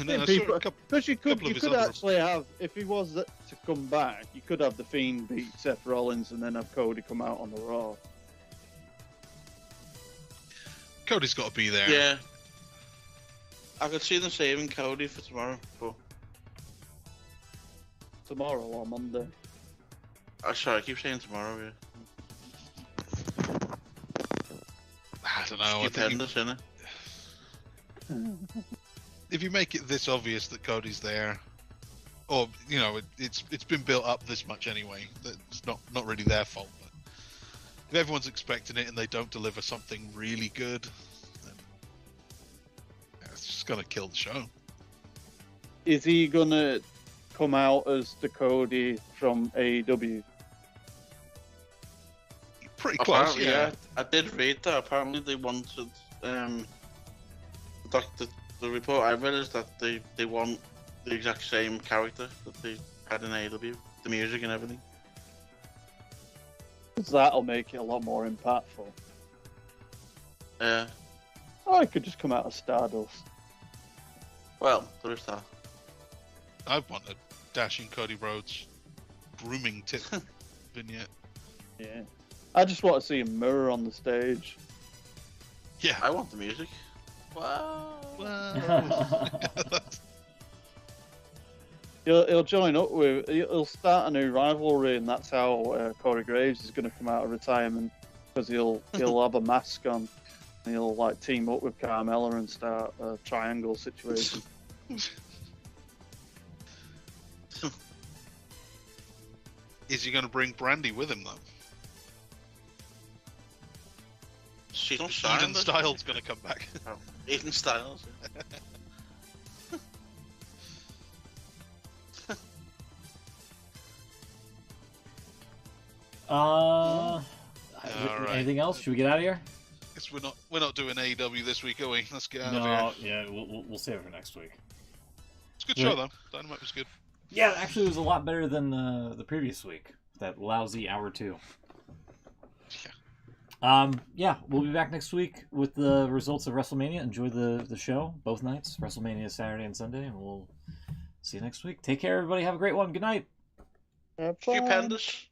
No, I saw People- a couple- Because you couple of could his other- actually have, if he was to come back, you could have the Fiend beat Seth Rollins and then have Cody come out on the Raw. Cody's got to be there. Yeah. I could see them saving Cody for tomorrow, but Tomorrow or Monday. sorry, I keep saying tomorrow, yeah. I don't know. I think Stupendous, innit? if you make it this obvious that Cody's there, or it's been built up this much anyway, that it's not really their fault. But if everyone's expecting it and they don't deliver something really good, then it's just gonna kill the show. Is he gonna come out as the Cody from AEW? Pretty close, Apparently, yeah. I did read that. Apparently, they wanted the report I read is that they want the exact same character that they had in AEW, the music and everything. 'Cause that'll make it a lot more impactful. Yeah. Or he could just come out as Stardust. Well, there is that. I want a dashing Cody Rhodes grooming tip vignette. Yeah. I just want to see a mirror on the stage. Yeah. I want the music. Wow. He'll join up with. He'll start a new rivalry, and that's how Corey Graves is going to come out of retirement, because he'll have a mask on, and he'll like team up with Carmella and start a triangle situation. Is he going to bring Brandy with him though? She's not Eden Styles going to come back. Oh, Eden Styles. Right. Anything else? Should we get out of here? Guess we're not doing AEW this week, are we? Let's get out of No, here. yeah, we'll save it for next week. It's a good show though. Dynamite was good. Yeah, actually, it was a lot better than the previous week. That lousy hour 2. Yeah, we'll be back next week with the results of WrestleMania. Enjoy the show both nights. WrestleMania Saturday and Sunday, and we'll see you next week. Take care, everybody. Have a great one. Good night. Have fun. Stupendous.